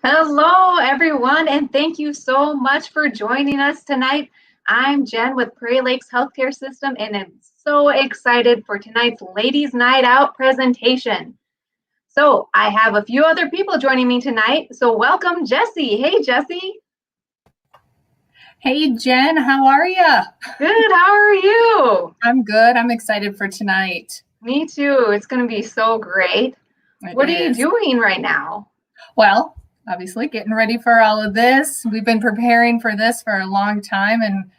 Hello, everyone, and thank you so much for joining us tonight. I'm Jen with Prairie Lakes Healthcare System, and I'm so excited for tonight's Ladies Night Out presentation. So I have a few other people joining me tonight. So welcome, Jessie. Hey, Jessie. Hey, Jen, how are you? Good. How are you? I'm good. I'm excited for tonight. Me too. It's going to be so great. What are you doing right now? Well, obviously getting ready for all of this. We've been preparing for this for a long time and,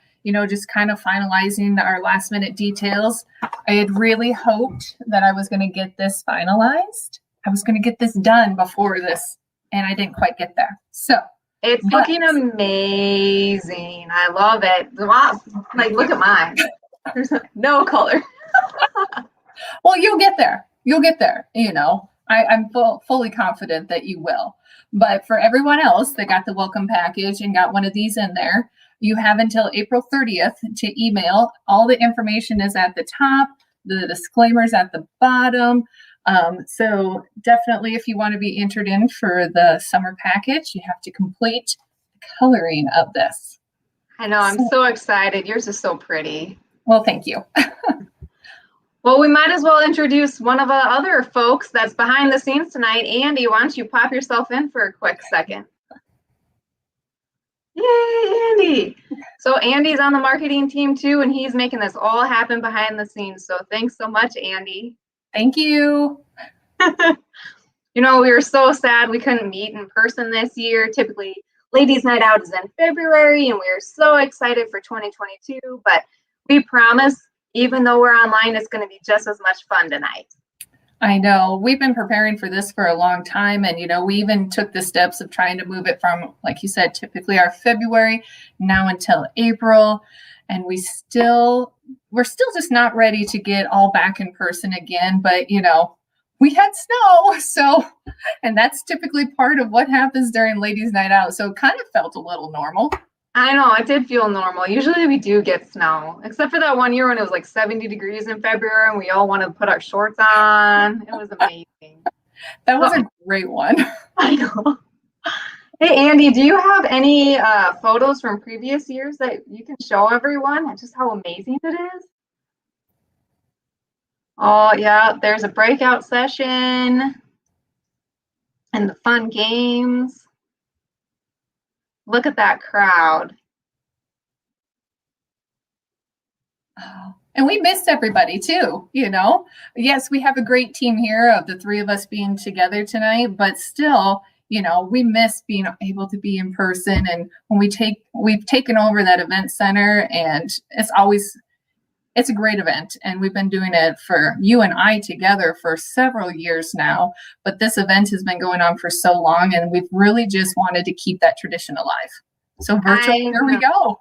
just kind of finalizing our last minute details. I had really hoped that I was going to get this finalized. I was going to get this done before this, and I didn't quite get there. It's looking amazing. I love it. Wow. Like, look at mine. There's no color. Well, you'll get there. You'll get there. I'm fully confident that you will. But for everyone else that got the welcome package and got one of these in there, you have until April 30th to email. All the information is at the top, the disclaimers at the bottom. So definitely, if you want to be entered in for the summer package, you have to complete the coloring of this. I know, I'm so excited. Yours is so pretty. Well, thank you. Well, we might as well introduce one of the other folks that's behind the scenes tonight. Andy, why don't you pop yourself in for a quick second? Yay, Andy. So Andy's on the marketing team too, and he's making this all happen behind the scenes. So thanks so much, Andy. Thank you. We were so sad we couldn't meet in person this year. Typically, Ladies Night Out is in February, and we're so excited for 2022. But we promise, even though we're online, it's going to be just as much fun tonight. I know. We've been preparing for this for a long time. And, we even took the steps of trying to move it from, like you said, typically our February now until April. And we're still just not ready to get all back in person again. But, we had snow. And that's typically part of what happens during Ladies Night Out. So it kind of felt a little normal. I know, it did feel normal. Usually we do get snow, except for that one year when it was like 70 degrees in February and we all wanted to put our shorts on. It was amazing. That was a great one. I know. Hey, Andy, do you have any photos from previous years that you can show everyone? Just how amazing it is? Oh, yeah, there's a breakout session and the fun games. Look at that crowd. And we missed everybody too, Yes, we have a great team here of the three of us being together tonight, but still, we miss being able to be in person. And when we've taken over that event center, and it's a great event. And we've been doing it for you and I together for several years now. But this event has been going on for so long, and we've really just wanted to keep that tradition alive. So virtually, here we go.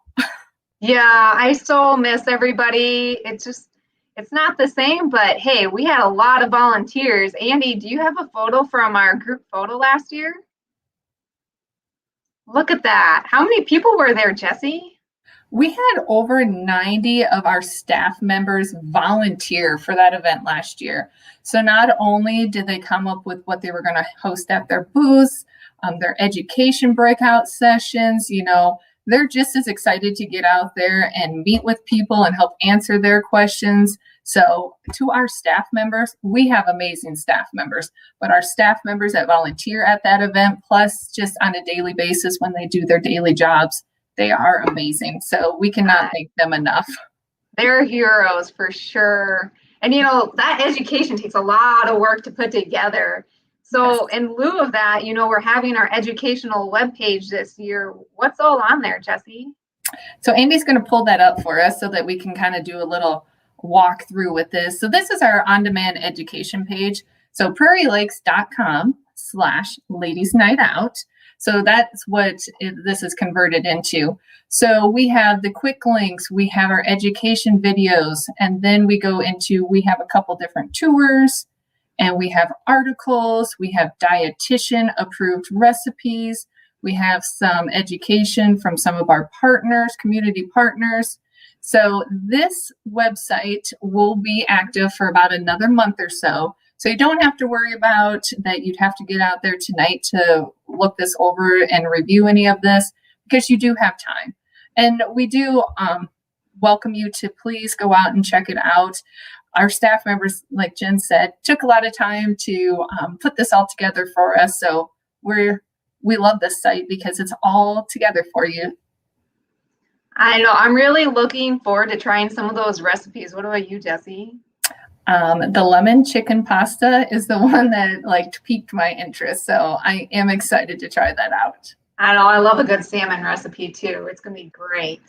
Yeah, I so miss everybody. It's not the same, but hey, we had a lot of volunteers. Andy, do you have a photo from our group photo last year? Look at that. How many people were there, Jessie? We had over 90 of our staff members volunteer for that event last year. So not only did they come up with what they were going to host at their booths, their education breakout sessions, they're just as excited to get out there and meet with people and help answer their questions. So to our staff members, we have amazing staff members, but our staff members that volunteer at that event, plus just on a daily basis when they do their daily jobs, they are amazing. So we cannot thank them enough. They're heroes for sure. And, that education takes a lot of work to put together. So in lieu of that, we're having our educational webpage this year. What's all on there, Jessie? So Andy's going to pull that up for us so that we can kind of do a little walk through with this. So this is our on-demand education page. So prairielakes.com/ladies night out. So that's what this is converted into. So we have the quick links, we have our education videos, and then we have a couple different tours, and we have articles, we have dietitian approved recipes, we have some education from some of our partners, community partners. So this website will be active for about another month or so. So you don't have to worry about that you'd have to get out there tonight to look this over and review any of this, because you do have time. And we do welcome you to please go out and check it out. Our staff members, like Jen said, took a lot of time to put this all together for us. So we love this site because it's all together for you. I know. I'm really looking forward to trying some of those recipes. What about you, Jessie? The lemon chicken pasta is the one that piqued my interest. So I am excited to try that out. I know. I love a good salmon recipe too. It's going to be great.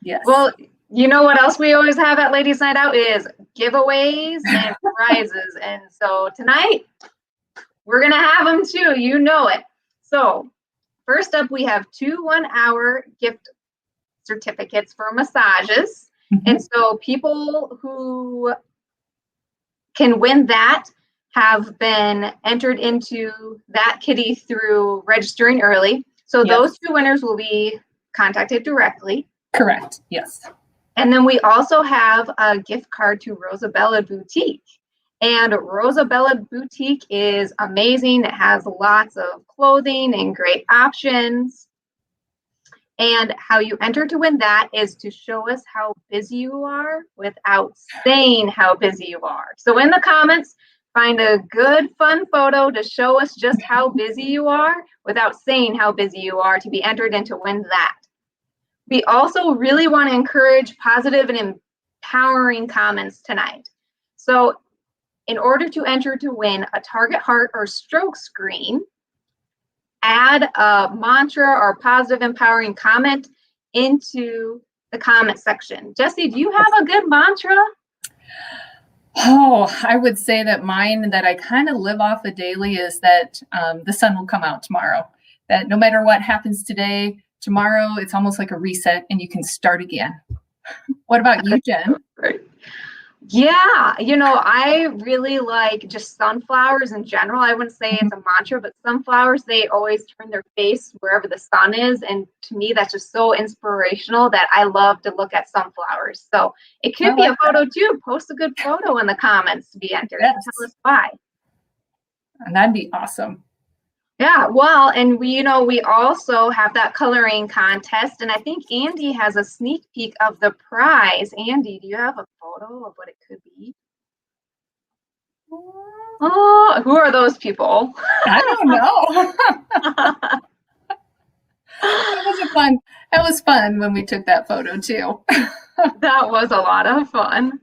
Yes. Well, you know what else we always have at Ladies Night Out is giveaways and prizes. And so tonight we're going to have them too. You know it. So first up, we have 2 1-hour gift certificates for massages. Mm-hmm. And so people who can win that have been entered into that kitty through registering early. So those 2 winners will be contacted directly. Correct. Yes. And then we also have a gift card to Rosabella Boutique. And Rosabella Boutique is amazing. It has lots of clothing and great options. And how you enter to win that is to show us how busy you are without saying how busy you are. So in the comments, find a good, fun photo to show us just how busy you are without saying how busy you are to be entered in to win that. We also really want to encourage positive and empowering comments tonight. So in order to enter to win a Target Heart or Stroke screen, add a mantra or positive empowering comment into the comment section. Jessie, do you have a good mantra? Oh, I would say that mine that I kind of live off of daily is that the sun will come out tomorrow. That no matter what happens today, tomorrow it's almost like a reset and you can start again. What about you, Jen? Right. Yeah, you know, I really like just sunflowers in general. I wouldn't say it's a mantra, but sunflowers, they always turn their face wherever the sun is. And to me, that's just so inspirational that I love to look at sunflowers. So it could be a photo too. Post a good photo in the comments to be entered. Yes. Tell us why. And that'd be awesome. Yeah, well, and we also have that coloring contest, and I think Andy has a sneak peek of the prize. Andy, do you have a photo of what it could be? Oh, who are those people? I don't know. That was fun when we took that photo too. That was a lot of fun.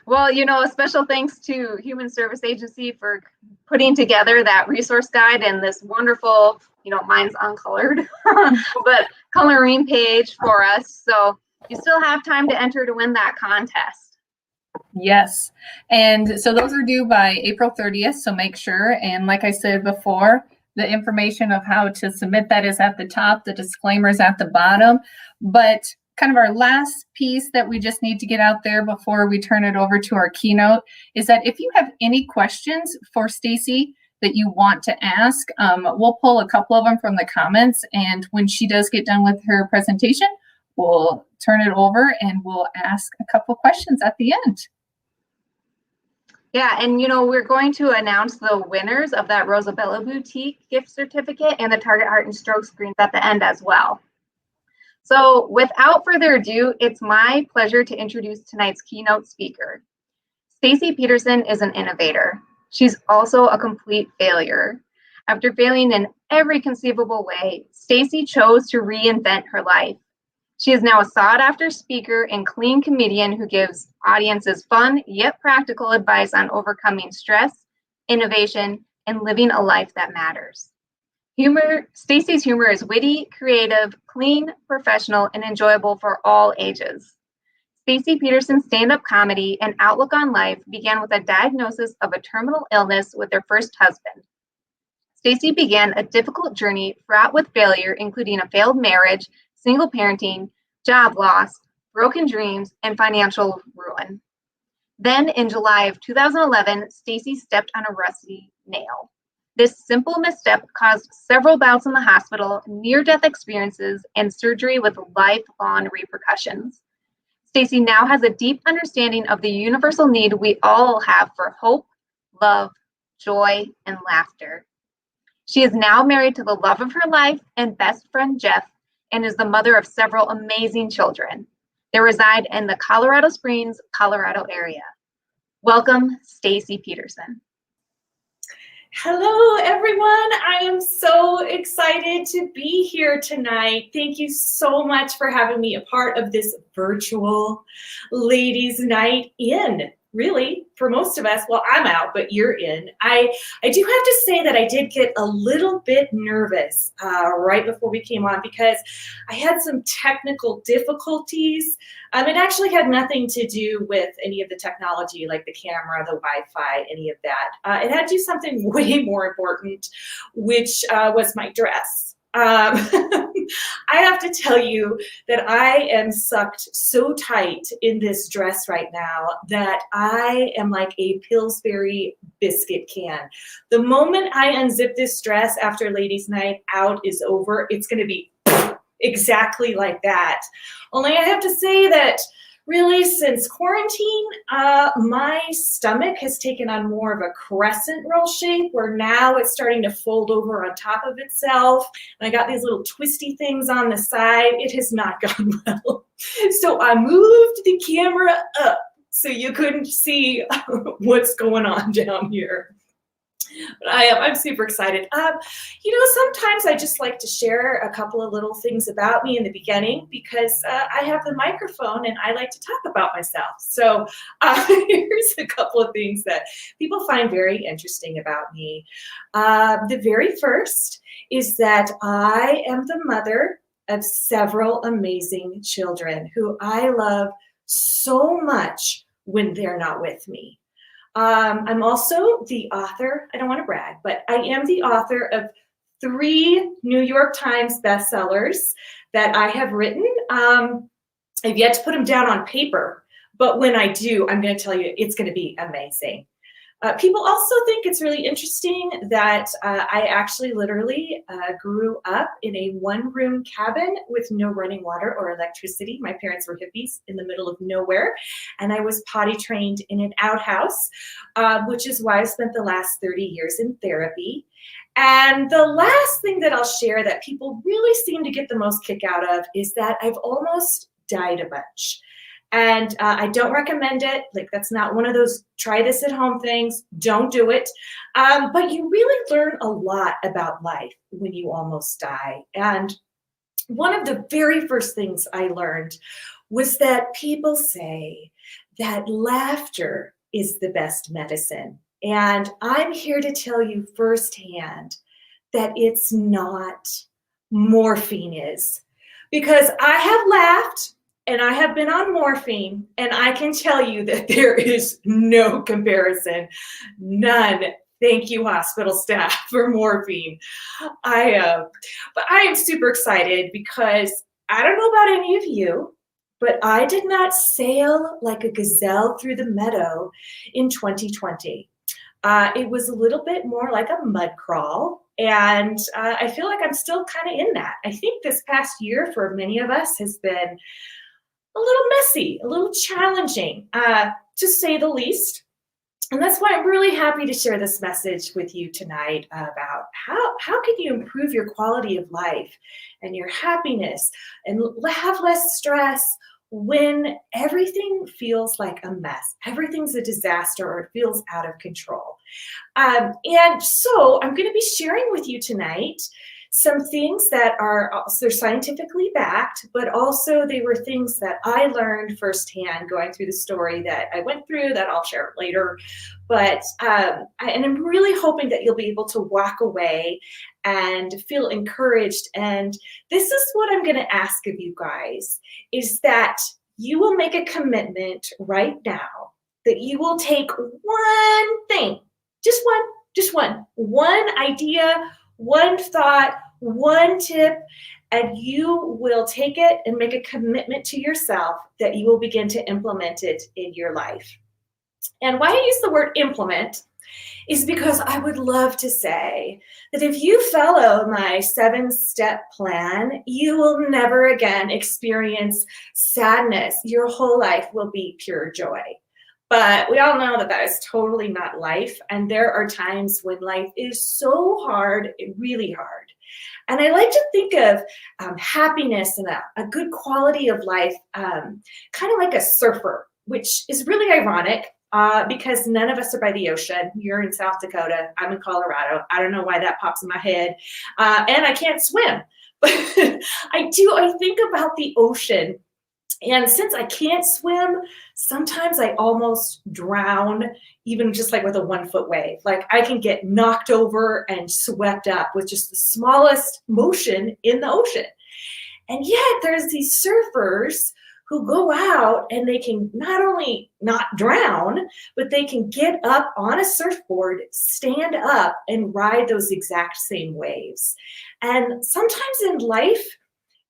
Well, a special thanks to Human Service Agency for putting together that resource guide and this wonderful, mine's uncolored, but coloring page for us. So you still have time to enter to win that contest. Yes. And so those are due by April 30th. So make sure. And like I said before, the information of how to submit that is at the top. The disclaimer is at the bottom. But kind of our last piece that we just need to get out there before we turn it over to our keynote is that if you have any questions for Stacy that you want to ask, we'll pull a couple of them from the comments. And when she does get done with her presentation, we'll turn it over and we'll ask a couple questions at the end. Yeah, and we're going to announce the winners of that Rosabella Boutique gift certificate and the Target Heart and Stroke screens at the end as well. So without further ado, it's my pleasure to introduce tonight's keynote speaker. Stacy Pederson is an innovator. She's also a complete failure. After failing in every conceivable way, Stacy chose to reinvent her life. She is now a sought-after speaker and clean comedian who gives audiences fun yet practical advice on overcoming stress, innovation, and living a life that matters. Stacy's humor is witty, creative, clean, professional, and enjoyable for all ages. Stacy Pederson's stand-up comedy and outlook on life began with a diagnosis of a terminal illness with her first husband. Stacy began a difficult journey fraught with failure, including a failed marriage, single parenting, job loss, broken dreams, and financial ruin. Then in July of 2011, Stacy stepped on a rusty nail. This simple misstep caused several bouts in the hospital, near-death experiences, and surgery with lifelong repercussions. Stacy now has a deep understanding of the universal need we all have for hope, love, joy, and laughter. She is now married to the love of her life and best friend, Jeff, and is the mother of several amazing children. They reside in the Colorado Springs, Colorado area. Welcome, Stacy Pederson. Hello, everyone. I am so excited to be here tonight. Thank you so much for having me a part of this virtual ladies' night in. Really, for most of us, well, I'm out, but you're in. I do have to say that I did get a little bit nervous right before we came on because I had some technical difficulties. It actually had nothing to do with any of the technology, like the camera, the Wi-Fi, any of that. It had to do something way more important, which was my dress. I have to tell you that I am sucked so tight in this dress right now that I am like a Pillsbury biscuit can. The moment I unzip this dress after ladies' night out is over, it's going to be exactly like that. Only I have to say that really since quarantine, my stomach has taken on more of a crescent roll shape where now it's starting to fold over on top of itself. And I got these little twisty things on the side. It has not gone well. So I moved the camera up so you couldn't see what's going on down here. But I'm super excited. Sometimes I just like to share a couple of little things about me in the beginning because I have the microphone and I like to talk about myself. So here's a couple of things that people find very interesting about me. The very first is that I am the mother of several amazing children who I love so much when they're not with me. I'm also the author, I don't want to brag, but I am the author of 3 New York Times bestsellers that I have written. I've yet to put them down on paper, but when I do, I'm going to tell you it's going to be amazing. People also think it's really interesting that I actually literally grew up in a 1-room cabin with no running water or electricity. My parents were hippies in the middle of nowhere, and I was potty trained in an outhouse, which is why I spent the last 30 years in therapy. And the last thing that I'll share that people really seem to get the most kick out of is that I've almost died a bunch. And I don't recommend it. Like, that's not one of those try this at home things. Don't do it. But you really learn a lot about life when you almost die. And one of the very first things I learned was that people say that laughter is the best medicine. And I'm here to tell you firsthand that it's not. Morphine is. Because I have laughed and I have been on morphine, and I can tell you that there is no comparison. None. Thank you, hospital staff, for morphine. But I am super excited because I don't know about any of you, but I did not sail like a gazelle through the meadow in 2020. It was a little bit more like a mud crawl, and I feel like I'm still kind of in that. I think this past year for many of us has been a little messy, a little challenging, to say the least. And that's why I'm really happy to share this message with you tonight about how can you improve your quality of life and your happiness and have less stress when everything feels like a mess, everything's a disaster, or it feels out of control. And so I'm going to be sharing with you tonight some things that they're scientifically backed, but also they were things that I learned firsthand going through the story that I went through that I'll share later. But and I'm really hoping that you'll be able to walk away and feel encouraged. And this is what I'm going to ask of you guys, is that you will make a commitment right now that you will take one thing, just one idea, one thought, one tip, and you will take it and make a commitment to yourself that you will begin to implement it in your life. And why I use the word implement is because I would love to say that if you follow my 7-step plan, you will never again experience sadness. Your whole life will be pure joy. But we all know that that is totally not life. And there are times when life is so hard, really hard. And I like to think of happiness and a good quality of life kind of like a surfer, which is really ironic because none of us are by the ocean. You're in South Dakota. I'm in Colorado. I don't know why that pops in my head. And I can't swim. But I think about the ocean. And since I can't swim, sometimes I almost drown, even just like with a 1-foot wave. Like I can get knocked over and swept up with just the smallest motion in the ocean. And yet there's these surfers who go out and they can not only not drown, but they can get up on a surfboard, stand up, and ride those exact same waves. And sometimes in life,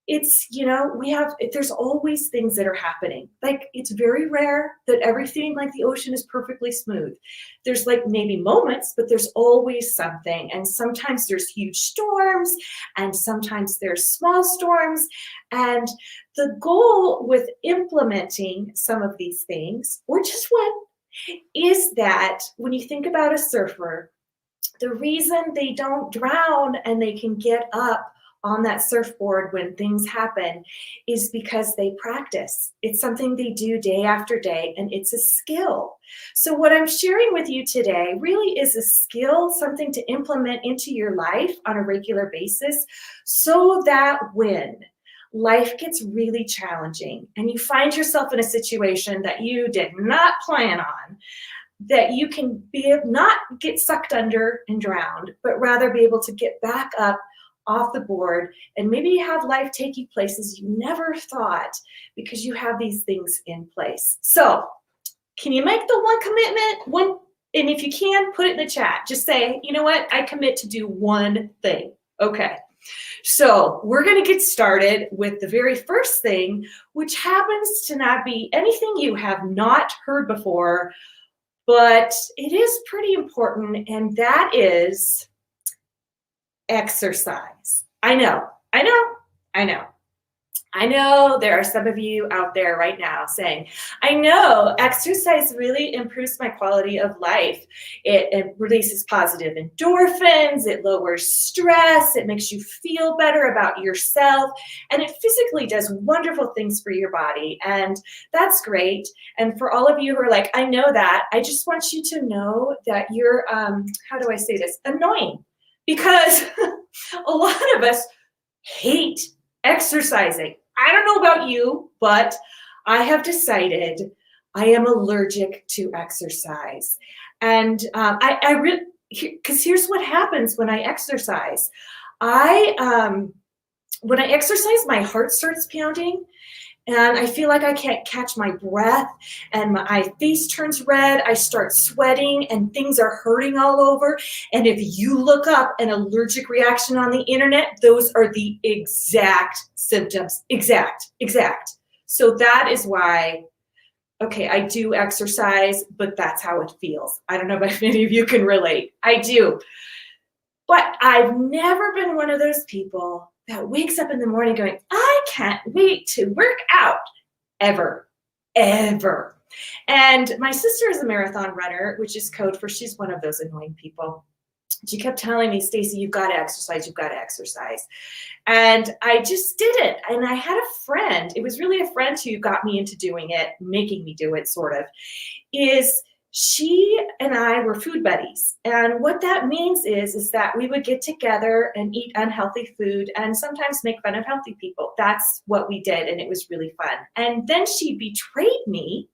it's, there's always things that are happening. Like it's very rare that everything like the ocean is perfectly smooth. There's like maybe moments, but there's always something. And sometimes there's huge storms and sometimes there's small storms. And the goal with implementing some of these things, or just one, is that when you think about a surfer, the reason they don't drown and they can get up on that surfboard when things happen is because they practice. It's something they do day after day, and it's a skill. So what I'm sharing with you today really is a skill, something to implement into your life on a regular basis, so that when life gets really challenging and you find yourself in a situation that you did not plan on, that you can not get sucked under and drowned, but rather be able to get back up off the board and maybe have life take you places you never thought because you have these things in place. So can you make the one commitment? And if you can, put it in the chat. Just say, you know what? I commit to do one thing. Okay. So we're going to get started with the very first thing, which happens to not be anything you have not heard before, but it is pretty important, and that is exercise. I know there are some of you out there right now saying, I know exercise really improves my quality of life. It releases positive endorphins, it lowers stress, it makes you feel better about yourself, and it physically does wonderful things for your body. And that's great. And for all of you who are like, I know that, I just want you to know that you're, how do I say this? Annoying. Because a lot of us hate exercising. I don't know about you, but I have decided I am allergic to exercise. And I really, because here's what happens when I exercise. When I exercise, my heart starts pounding. And I feel like I can't catch my breath, and my face turns red. I start sweating, and things are hurting all over. And if you look up an allergic reaction on the internet, those are the exact symptoms. Exact. So that is why, okay, I do exercise, but that's how it feels. I don't know if many of you can relate. I do. But I've never been one of those people that wakes up in the morning going, I can't wait to work out, ever. And my sister is a marathon runner, which is code for she's one of those annoying people. She kept telling me, Stacy, you've got to exercise. And I just did it. And I had a friend, it was really a friend who got me into doing it, making me do it, sort of, is she and I were food buddies. And what that means is that we would get together and eat unhealthy food and sometimes make fun of healthy people. That's what we did, and it was really fun. And then she betrayed me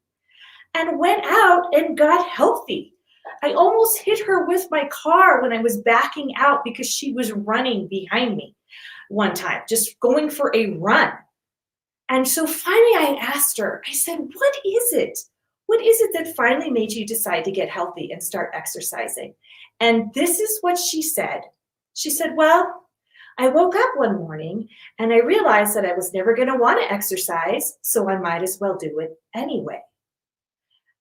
and went out and got healthy. I almost hit her with my car when I was backing out because she was running behind me one time, just going for a run. And so finally I asked her, I said, what is it? What is it that finally made you decide to get healthy and start exercising? And this is what she said. She said, well, I woke up one morning and I realized that I was never going to want to exercise, so I might as well do it anyway.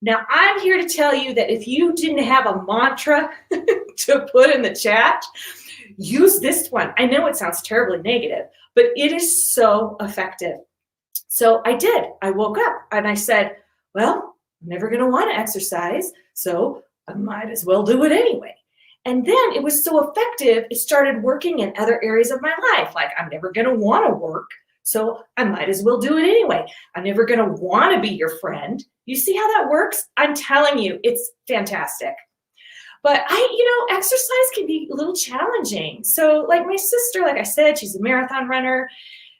Now, I'm here to tell you that if you didn't have a mantra to put in the chat, use this one. I know it sounds terribly negative, but it is so effective. So I did. I woke up and I said, well, I'm never going to want to exercise, so I might as well do it anyway. And then it was so effective, it started working in other areas of my life. Like, I'm never going to want to work, so I might as well do it anyway. I'm never going to want to be your friend. You see how that works? I'm telling you, it's fantastic. But exercise can be a little challenging. So like my sister, like I said, she's a marathon runner.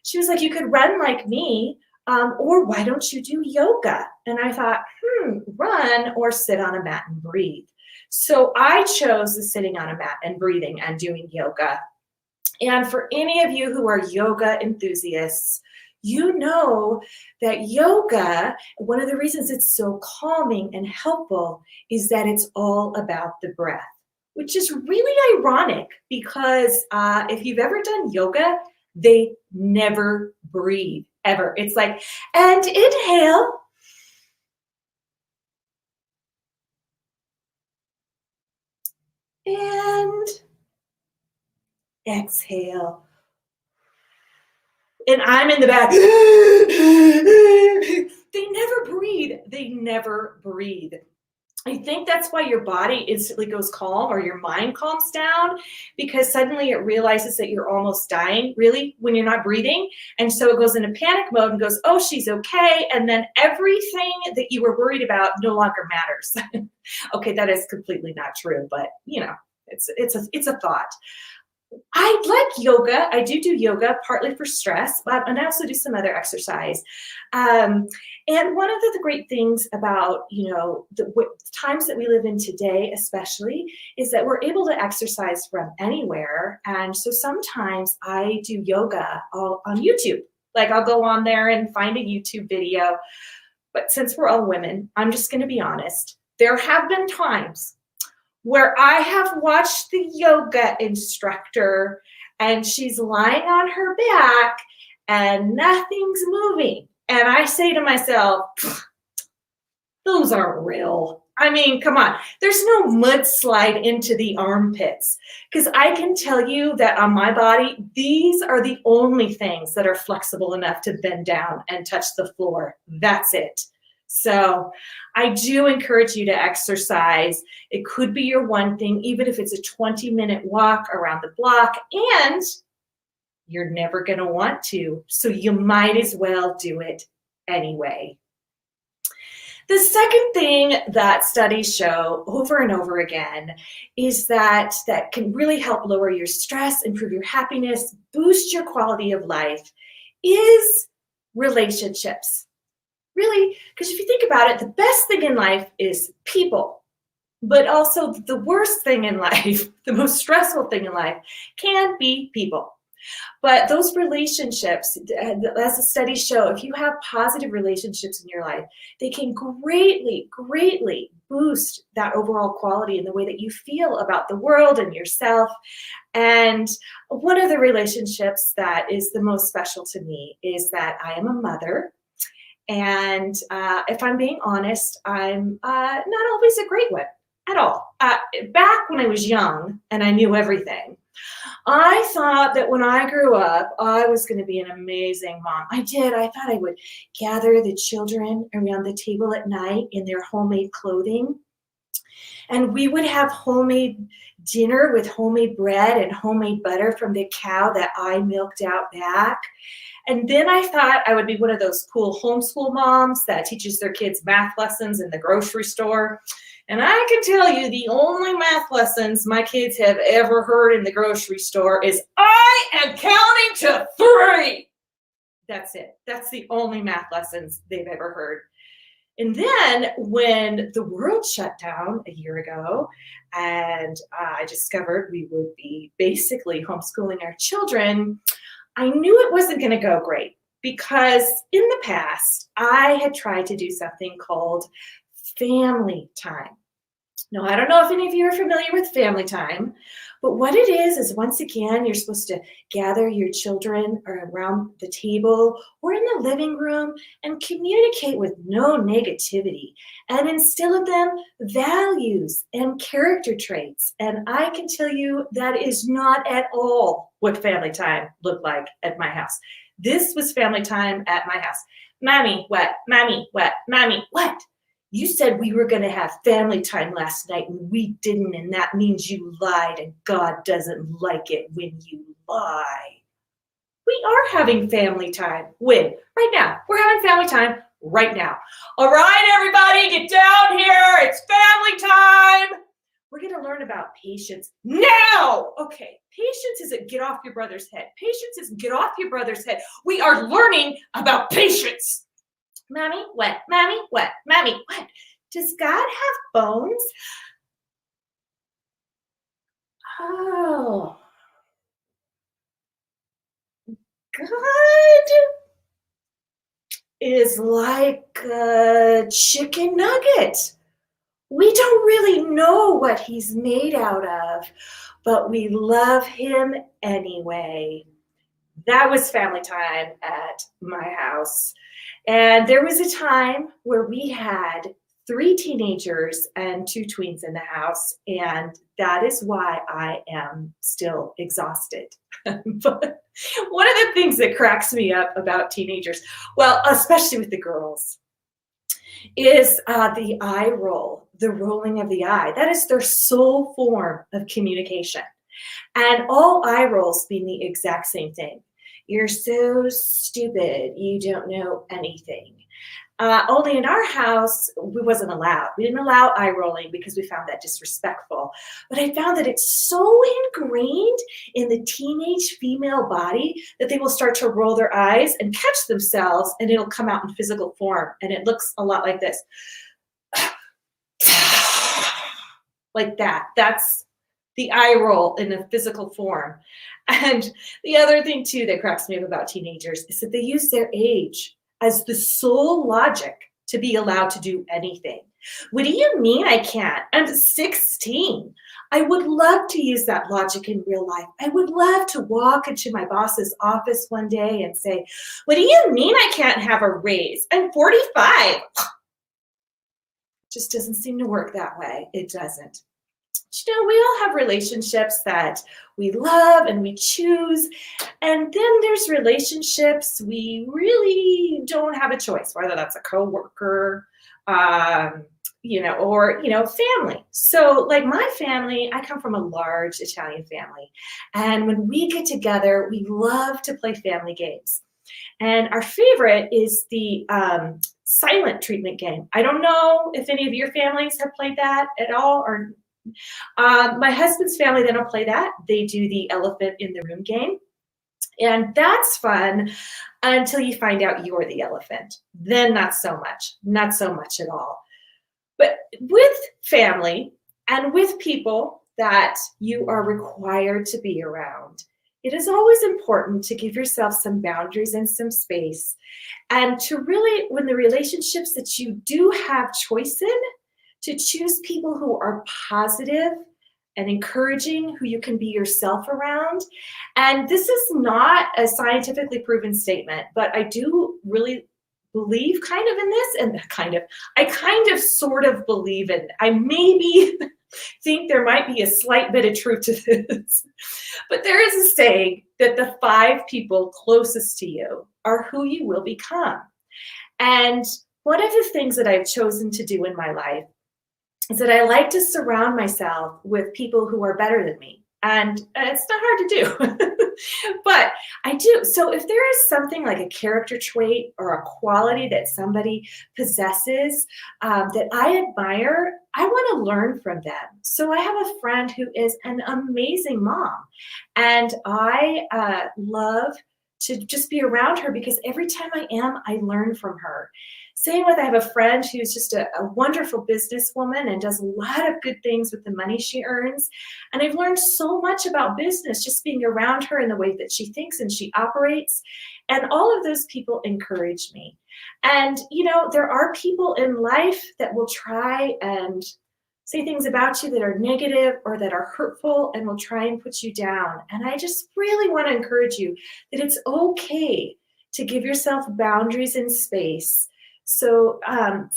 She was like, you could run like me, or why don't you do yoga? And I thought, run or sit on a mat and breathe. So I chose the sitting on a mat and breathing and doing yoga. And for any of you who are yoga enthusiasts, you know that yoga, one of the reasons it's so calming and helpful is that it's all about the breath, which is really ironic because if you've ever done yoga, they never breathe, ever. It's like, and inhale. And exhale. And I'm in the back. They never breathe. They never breathe. I think that's why your body instantly goes calm or your mind calms down, because suddenly it realizes that you're almost dying, really, when you're not breathing. And so it goes into panic mode and goes, oh, she's okay. And then everything that you were worried about no longer matters. Okay, that is completely not true, but it's a thought. I like yoga. I do yoga partly for stress, and I also do some other exercise. And one of the great things about, the times that we live in today, especially, is that we're able to exercise from anywhere. And so sometimes I do yoga on YouTube. Like I'll go on there and find a YouTube video. But since we're all women, I'm just going to be honest. There have been times where I have watched the yoga instructor and she's lying on her back and nothing's moving. And I say to myself, those aren't real. I mean, come on. There's no mudslide into the armpits, because I can tell you that on my body, these are the only things that are flexible enough to bend down and touch the floor. That's it. So I do encourage you to exercise. It could be your one thing, even if it's a 20-minute walk around the block, and you're never going to want to. So you might as well do it anyway. The second thing that studies show over and over again is that can really help lower your stress, improve your happiness, boost your quality of life is relationships. Really, because if you think about it, the best thing in life is people, but also the worst thing in life, the most stressful thing in life can be people. But those relationships, as the studies show, if you have positive relationships in your life, they can greatly, greatly boost that overall quality in the way that you feel about the world and yourself. And one of the relationships that is the most special to me is that I am a mother. And if I'm being honest, I'm not always a great one at all. Back when I was young and I knew everything, I thought that when I grew up, I was going to be an amazing mom. I did. I thought I would gather the children around the table at night in their homemade clothing. And we would have homemade dinner with homemade bread and homemade butter from the cow that I milked out back. And then I thought I would be one of those cool homeschool moms that teaches their kids math lessons in the grocery store. And I can tell you the only math lessons my kids have ever heard in the grocery store is, I am counting to 3. That's it. That's the only math lessons they've ever heard. And then when the world shut down a year ago and I discovered we would be basically homeschooling our children, I knew it wasn't going to go great, because in the past, I had tried to do something called family time. Now, I don't know if any of you are familiar with family time, but what it is once again, you're supposed to gather your children around the table or in the living room and communicate with no negativity and instill in them values and character traits. And I can tell you that is not at all what family time looked like at my house. This was family time at my house. Mommy, what? Mommy, what? Mommy, what? You said we were going to have family time last night and we didn't, and that means you lied, and God doesn't like it when you lie. We are having family time. When? Right now. We're having family time right now. All right, everybody, get down here. It's family time. We're going to learn about patience now. Okay, patience isn't get off your brother's head. Patience isn't get off your brother's head. We are learning about patience. Mommy, what? Mommy, what? Mommy, what? Does God have bones? Oh. God is like a chicken nugget. We don't really know what he's made out of, but we love him anyway. That was family time at my house. And there was a time where we had 3 teenagers and 2 tweens in the house, and that is why I am still exhausted. But one of the things that cracks me up about teenagers, well, especially with the girls, is the eye roll, the rolling of the eye. That is their sole form of communication. And all eye rolls mean the exact same thing. You're so stupid, you don't know anything. Only in our house, we wasn't allowed. We didn't allow eye rolling because we found that disrespectful. But I found that it's so ingrained in the teenage female body that they will start to roll their eyes and catch themselves, and it'll come out in physical form. And it looks a lot like this. Like that. That's the eye roll in a physical form. And the other thing, too, that cracks me up about teenagers is that they use their age as the sole logic to be allowed to do anything. What do you mean I can't? I'm 16. I would love to use that logic in real life. I would love to walk into my boss's office one day and say, what do you mean I can't have a raise? I'm 45. Just doesn't seem to work that way. It doesn't. You know, we all have relationships that we love and we choose. And then there's relationships we really don't have a choice, whether that's a coworker, or family. So like my family, I come from a large Italian family. And when we get together, we love to play family games. And our favorite is the silent treatment game. I don't know if any of your families have played that at all, or my husband's family, they don't play that. They do the elephant in the room game. And that's fun until you find out you're the elephant. Then not so much at all. But with family and with people that you are required to be around, it is always important to give yourself some boundaries and some space. And to really, when the relationships that you do have choice in, to choose people who are positive and encouraging, who you can be yourself around. And this is not a scientifically proven statement, but I do really believe kind of in this, and I kind of sort of believe in it. I maybe think there might be a slight bit of truth to this, but there is a saying that the 5 people closest to you are who you will become. And one of the things that I've chosen to do in my life is that I like to surround myself with people who are better than me. And it's not hard to do, but I do. So if there is something like a character trait or a quality that somebody possesses that I admire, I want to learn from them. So I have a friend who is an amazing mom, and I love to just be around her because every time I am, I learn from her. Same with, I have a friend who's just a wonderful businesswoman and does a lot of good things with the money she earns. And I've learned so much about business just being around her and the way that she thinks and she operates. And all of those people encourage me. And, there are people in life that will try and say things about you that are negative or that are hurtful and will try and put you down. And I just really want to encourage you that it's okay to give yourself boundaries and space. So and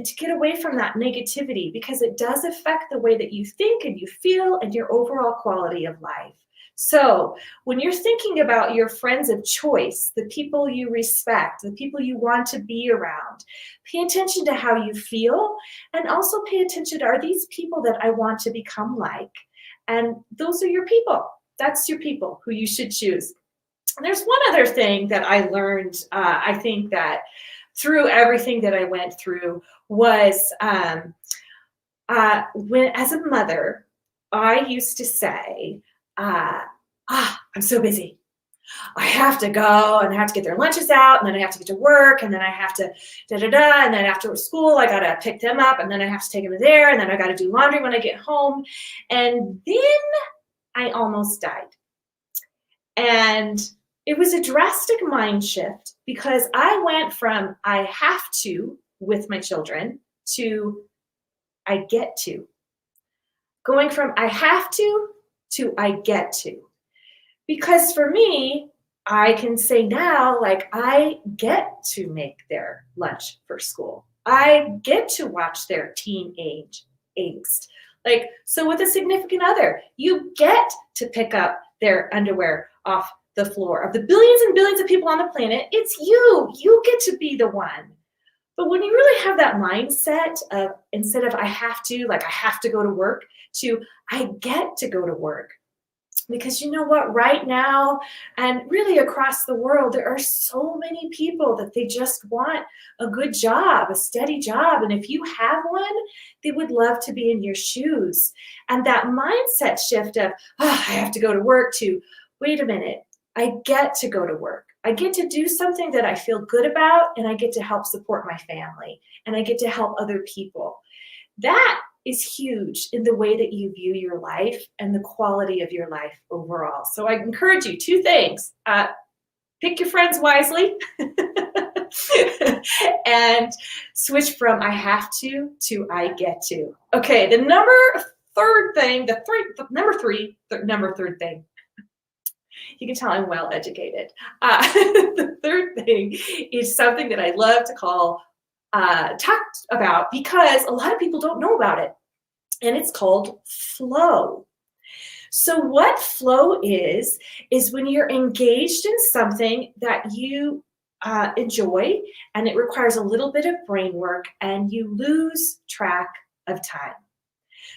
to get away from that negativity, because it does affect the way that you think and you feel and your overall quality of life. So when you're thinking about your friends of choice, the people you respect, the people you want to be around, pay attention to how you feel, and also pay attention to, are these people that I want to become like? And those are your people. That's your people who you should choose. And there's one other thing that I learned, I think that through everything that I went through was when, as a mother, I used to say, I'm so busy. I have to go and I have to get their lunches out, and then I have to get to work, and then I have to da-da-da, and then after school, I got to pick them up, and then I have to take them there, and then I got to do laundry when I get home. And then I almost died. And it was a drastic mind shift, because I went from I have to with my children to I get to. Going from I have to I get to. Because for me, I can say now, like, I get to make their lunch for school. I get to watch their teenage angst. Like, so with a significant other, you get to pick up their underwear off the floor. Of the billions and billions of people on the planet, it's you. You get to be the one. But when you really have that mindset of, instead of I have to, like I have to go to work, to I get to go to work. Because you know what, right now, and really across the world, there are so many people that they just want a good job, a steady job. And if you have one, they would love to be in your shoes. And that mindset shift of, I have to go to work, to, wait a minute, I get to go to work. I get to do something that I feel good about, and I get to help support my family, and I get to help other people. That is huge in the way that you view your life and the quality of your life overall. So I encourage you, two things. Pick your friends wisely and switch from I have to I get to. Okay, the third thing. You can tell I'm well educated. The third thing is something that I love to call talked about, because a lot of people don't know about it, and it's called flow. So what flow is when you're engaged in something that you enjoy, and it requires a little bit of brain work, and you lose track of time.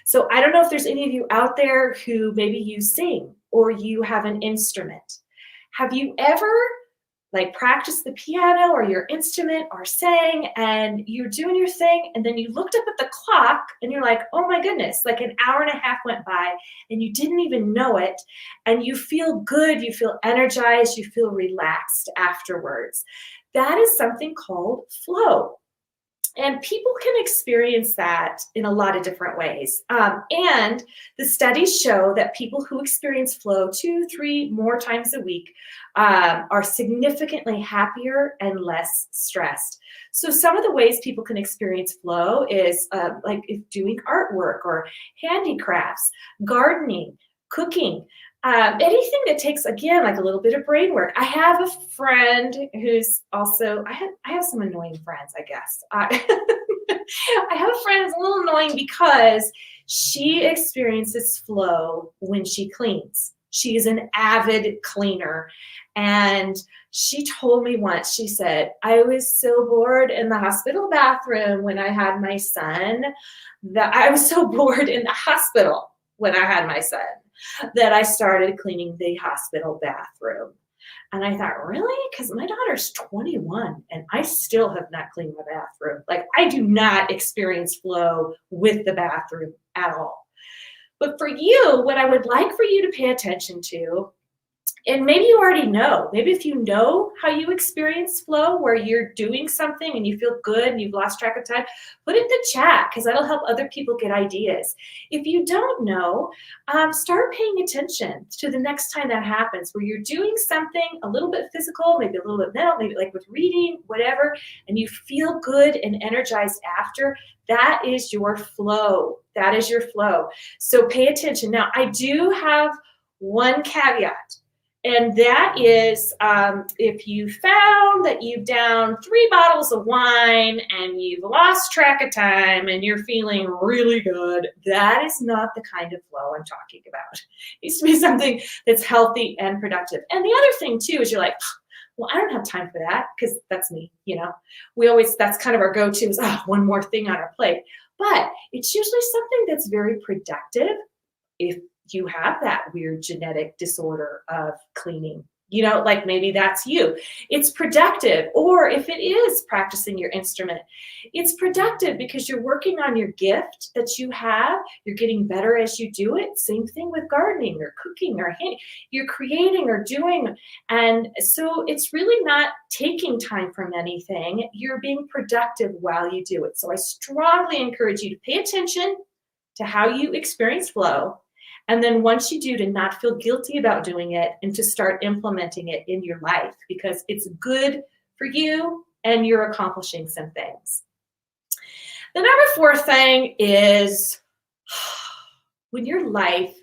So I don't know if there's any of you out there who maybe you sing or you have an instrument. Have you ever practice the piano or your instrument or sang, and you're doing your thing, and then you looked up at the clock and you're like, oh my goodness, like an hour and a half went by and you didn't even know it, and you feel good, you feel energized, you feel relaxed afterwards. That is something called flow. And people can experience that in a lot of different ways. And the studies show that people who experience flow 2-3 more times a week are significantly happier and less stressed. So some of the ways people can experience flow is like if doing artwork or handicrafts, gardening, cooking, anything that takes, again, like a little bit of brain work. I have a friend who's also, I have some annoying friends, I guess. I have a friend who's a little annoying because she experiences flow when she cleans. She is an avid cleaner. And she told me once, she said, I was so bored in the hospital bathroom when I had my son, that I was so bored in the hospital when I had my son, that I started cleaning the hospital bathroom. And I thought, really? Because my daughter's 21 and I still have not cleaned my bathroom. Like, I do not experience flow with the bathroom at all. But for you, what I would like for you to pay attention to, and maybe you already know, maybe if you know how you experience flow, where you're doing something and you feel good and you've lost track of time, put it in the chat, because that'll help other people get ideas. If you don't know, start paying attention to the next time that happens, where you're doing something a little bit physical, maybe a little bit mental, maybe like with reading, whatever, and you feel good and energized after. That is your flow. That is your flow. So pay attention. Now, I do have one caveat. And that is if you found that you've downed 3 bottles of wine and you've lost track of time and you're feeling really good, that is not the kind of flow I'm talking about. It needs to be something that's healthy and productive. And the other thing too is you're like, well, I don't have time for that, because that's me, that's kind of our go-to is one more thing on our plate. But it's usually something that's very productive if you have that weird genetic disorder of cleaning, like maybe that's you. It's productive. Or if it is practicing your instrument, it's productive because you're working on your gift that you have. You're getting better as you do it. Same thing with gardening or cooking or handing. You're creating or doing. And so it's really not taking time from anything. You're being productive while you do it. So I strongly encourage you to pay attention to how you experience flow. And then once you do, to not feel guilty about doing it and to start implementing it in your life, because it's good for you and you're accomplishing some things. The number 4 thing is when your life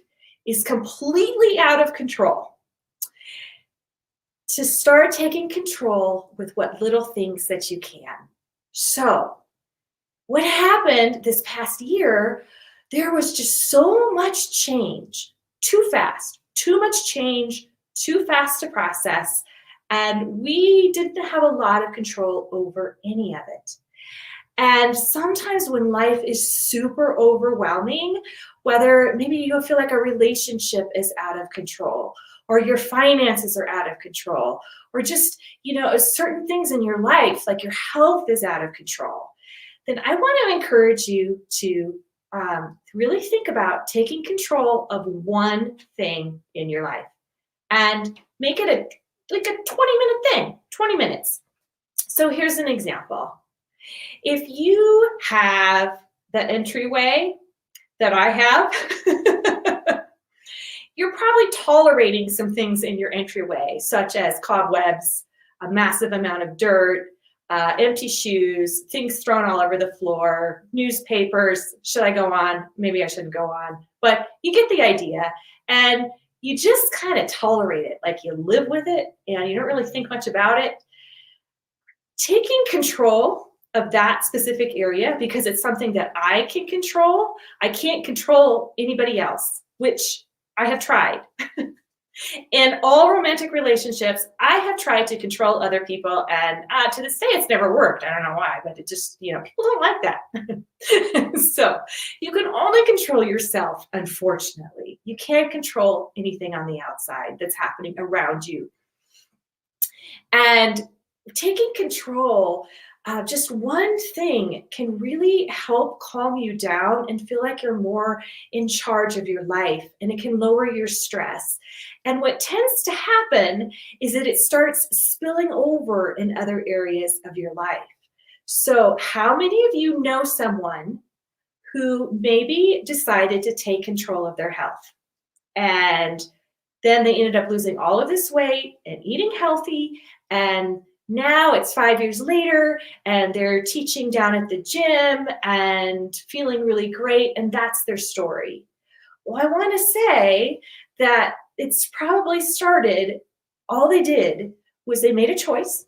is completely out of control, to start taking control with what little things that you can. So what happened this past year, there was just so much change, too fast, too much change, too fast to process, and we didn't have a lot of control over any of it. And sometimes when life is super overwhelming, whether maybe you feel like a relationship is out of control, or your finances are out of control, or just, certain things in your life, like your health is out of control, then I want to encourage you to really think about taking control of one thing in your life and make it a 20-minute thing, 20 minutes. So here's an example. If you have the entryway that I have, you're probably tolerating some things in your entryway, such as cobwebs, a massive amount of dirt, empty shoes, things thrown all over the floor, newspapers. Should I go on? Maybe I shouldn't go on. But you get the idea. And you just kind of tolerate it. Like you live with it and you don't really think much about it. Taking control of that specific area, because it's something that I can control. I can't control anybody else, which I have tried. In all romantic relationships, I have tried to control other people, and to this day, it's never worked. I don't know why, but it just, people don't like that. So you can only control yourself, unfortunately. You can't control anything on the outside that's happening around you. And taking control, just one thing can really help calm you down and feel like you're more in charge of your life, and it can lower your stress. And what tends to happen is that it starts spilling over in other areas of your life. So how many of you know someone who maybe decided to take control of their health, and then they ended up losing all of this weight and eating healthy, and now it's 5 years later and they're teaching down at the gym and feeling really great, and that's their story? Well, I want to say that it's probably started, all they did was they made a choice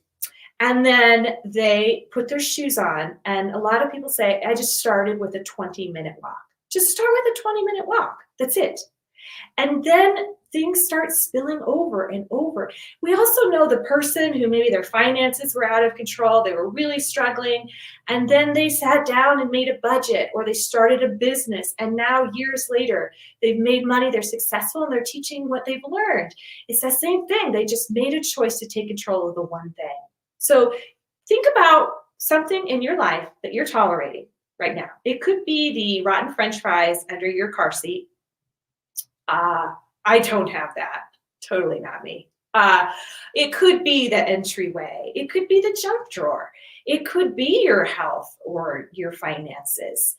and then they put their shoes on. And a lot of people say, I just started with a 20-minute walk. Just start with a 20-minute walk. That's it. And then things start spilling over and over. We also know the person who maybe their finances were out of control, they were really struggling, and then they sat down and made a budget, or they started a business, and now years later, they've made money, they're successful, and they're teaching what they've learned. It's the same thing. They just made a choice to take control of the one thing. So think about something in your life that you're tolerating right now. It could be the rotten French fries under your car seat. I don't have that. Totally not me. It could be the entryway. It could be the junk drawer. It could be your health or your finances.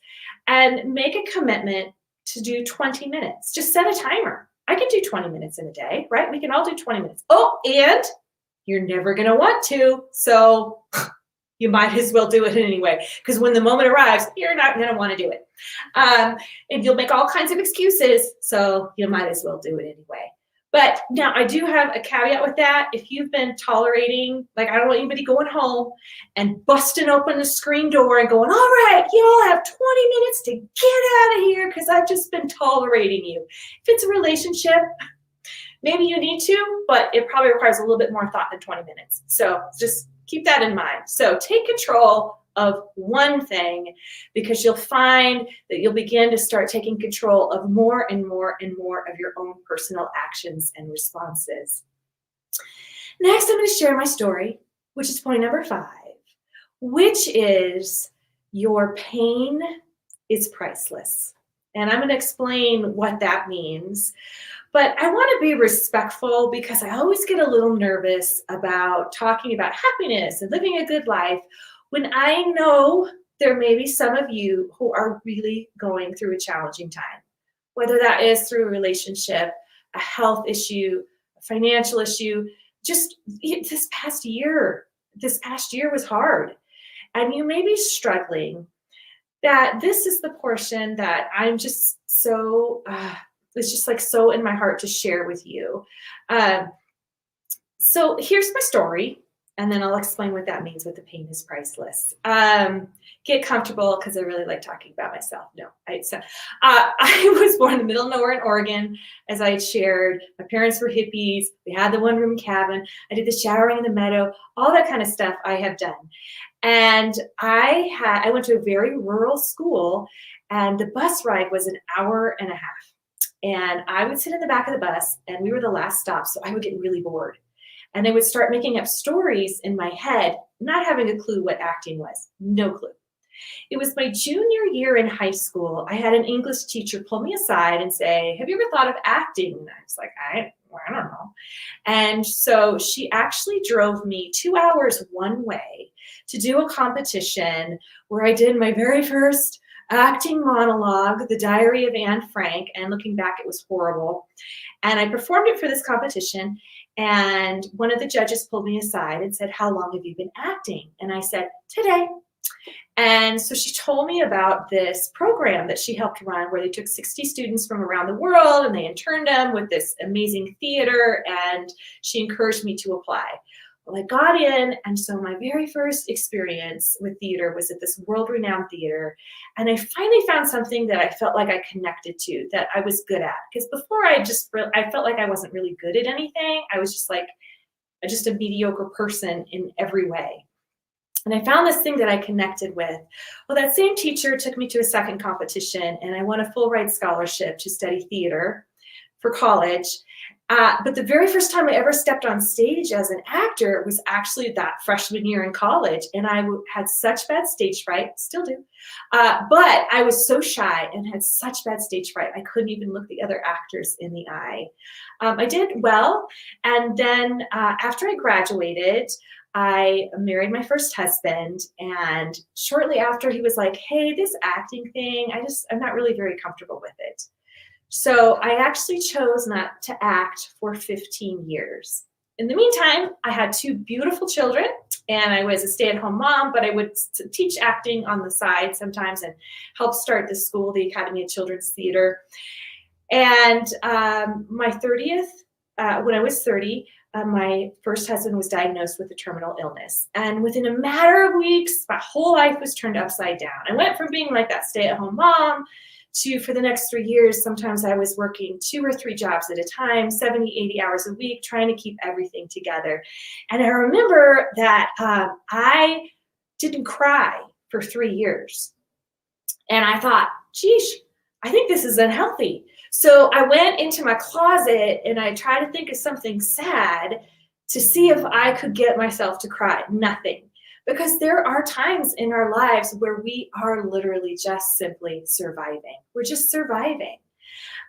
And make a commitment to do 20 minutes. Just set a timer. I can do 20 minutes in a day, right? We can all do 20 minutes. Oh, and you're never going to want to. So you might as well do it anyway, because when the moment arrives, you're not going to want to do it. And you'll make all kinds of excuses, so you might as well do it anyway. But now I do have a caveat with that. If you've been tolerating, like I don't want anybody going home and busting open the screen door and going, all right, you all have 20 minutes to get out of here because I've just been tolerating you. If it's a relationship, maybe you need to, but it probably requires a little bit more thought than 20 minutes. So just keep that in mind. So take control of one thing, because you'll find that you'll begin to start taking control of more and more and more of your own personal actions and responses. Next, I'm going to share my story, which is point number 5, which is your pain is priceless. And I'm going to explain what that means. But I want to be respectful because I always get a little nervous about talking about happiness and living a good life when I know there may be some of you who are really going through a challenging time, whether that is through a relationship, a health issue, a financial issue. Just this past year was hard. And you may be struggling. That this is the portion that I'm just so, it's just like so in my heart to share with you. So here's my story, and then I'll explain what that means with the pain is priceless. Get comfortable, because I really like talking about myself. I was born in the middle of nowhere in Oregon, as I had shared. My parents were hippies. We had the one-room cabin. I did the showering in the meadow, all that kind of stuff I have done. And I went to a very rural school, and the bus ride was an hour and a half. And I would sit in the back of the bus, and we were the last stop, so I would get really bored. And I would start making up stories in my head, not having a clue what acting was. No clue. It was my junior year in high school. I had an English teacher pull me aside and say, have you ever thought of acting? And I was like, I don't know. And so she actually drove me 2 hours one way to do a competition where I did my very first acting monologue, The Diary of Anne Frank, and looking back, it was horrible. And I performed it for this competition, and one of the judges pulled me aside and said, how long have you been acting? And I said, today. And so she told me about this program that she helped run where they took 60 students from around the world and they interned them with this amazing theater, and she encouraged me to apply. Well, I got in, and so my very first experience with theater was at this world-renowned theater, and I finally found something that I felt like I connected to, that I was good at. Because before I felt like I wasn't really good at anything. I was just like a mediocre person in every way. And I found this thing that I connected with. Well, that same teacher took me to a second competition, and I won a full ride scholarship to study theater for college. But the very first time I ever stepped on stage as an actor was actually that freshman year in college. And I had such bad stage fright, still do. But I was so shy and had such bad stage fright, I couldn't even look the other actors in the eye. I did well. And then after I graduated, I married my first husband. And shortly after, he was like, hey, this acting thing, I'm not really very comfortable with it. So I actually chose not to act for 15 years. In the meantime, I had 2 beautiful children, and I was a stay-at-home mom, but I would teach acting on the side sometimes and help start the school, the Academy of Children's Theater. And my 30th, when I was 30, my first husband was diagnosed with a terminal illness. And within a matter of weeks, my whole life was turned upside down. I went from being like that stay-at-home mom to, for the next 3 years, sometimes I was working 2 or 3 jobs at a time, 70, 80 hours a week, trying to keep everything together. And I remember that I didn't cry for 3 years. And I thought, geez, I think this is unhealthy. So I went into my closet and I tried to think of something sad to see if I could get myself to cry. Nothing. Because there are times in our lives where we are literally just simply surviving. We're just surviving.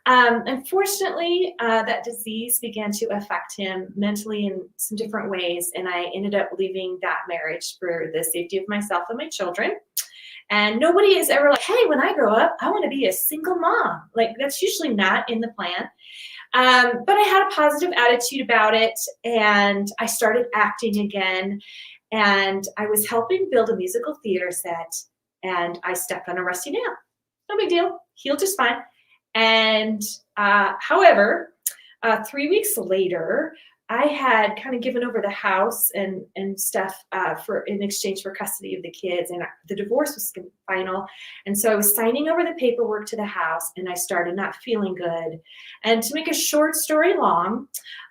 Unfortunately, that disease began to affect him mentally in some different ways, and I ended up leaving that marriage for the safety of myself and my children. And nobody is ever like, hey, when I grow up, I want to be a single mom. Like, that's usually not in the plan. But I had a positive attitude about it, and I started acting again. And I was helping build a musical theater set, and I stepped on a rusty nail. No big deal, healed just fine. And however, 3 weeks later, I had kind of given over the house and stuff in exchange for custody of the kids, and the divorce was final. And so I was signing over the paperwork to the house, and I started not feeling good. And to make a short story long,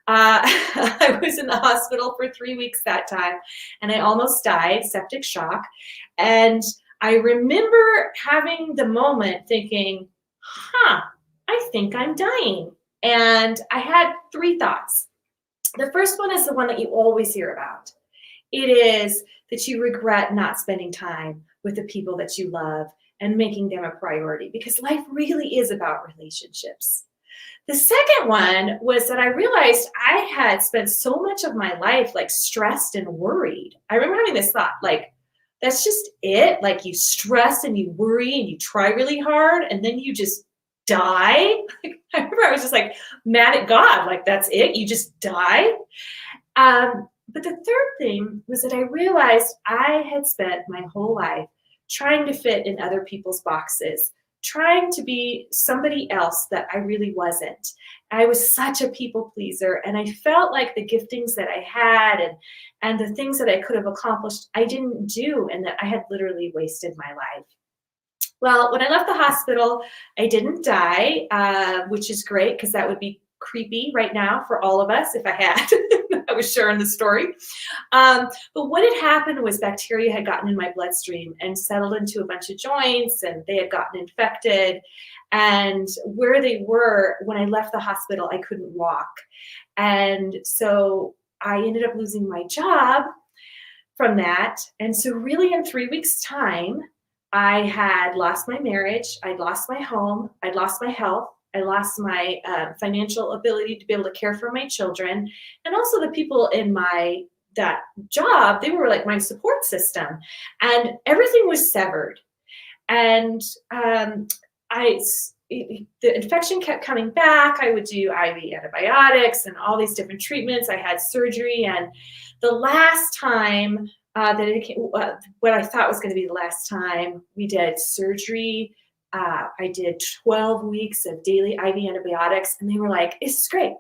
I was in the hospital for 3 weeks that time, and I almost died, septic shock. And I remember having the moment thinking, I think I'm dying. And I had 3 thoughts. The first one is the one that you always hear about. It is that you regret not spending time with the people that you love and making them a priority, because life really is about relationships. The second one was that I realized I had spent so much of my life like stressed and worried. I remember having this thought, like, that's just it. Like, you stress and you worry and you try really hard and then you just die. Like, I remember I was just like mad at God. Like, that's it? You just die? But the third thing was that I realized I had spent my whole life trying to fit in other people's boxes, trying to be somebody else that I really wasn't. I was such a people pleaser, and I felt like the giftings that I had and the things that I could have accomplished, I didn't do, and that I had literally wasted my life. Well, when I left the hospital, I didn't die, which is great, because that would be creepy right now for all of us if I had. I was sharing the story. But what had happened was bacteria had gotten in my bloodstream and settled into a bunch of joints, and they had gotten infected. And where they were, when I left the hospital, I couldn't walk. And so I ended up losing my job from that. And so really in 3 weeks' time, I had lost my marriage, I'd lost my home, I'd lost my health, I lost my financial ability to be able to care for my children, and also the people in that job, they were like my support system, and everything was severed. And the infection kept coming back. I would do IV antibiotics and all these different treatments. I had surgery, and the last time what I thought was going to be the last time, we did surgery. I did 12 weeks of daily IV antibiotics, and they were like, "This is great.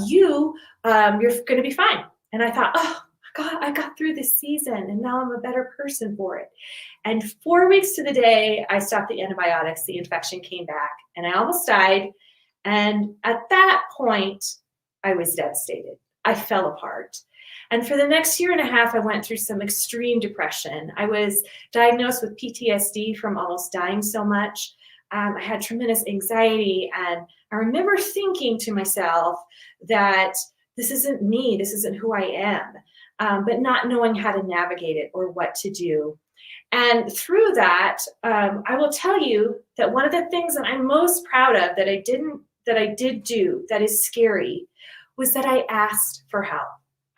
You're going to be fine." And I thought, "Oh God, I got through this season, and now I'm a better person for it." And 4 weeks to the day I stopped the antibiotics, the infection came back, and I almost died. And at that point, I was devastated. I fell apart. And for the next 1.5 years, I went through some extreme depression. I was diagnosed with PTSD from almost dying so much. I had tremendous anxiety. And I remember thinking to myself that this isn't me, this isn't who I am, but not knowing how to navigate it or what to do. And through that, I will tell you that one of the things that I'm most proud of that I did do that is scary was that I asked for help.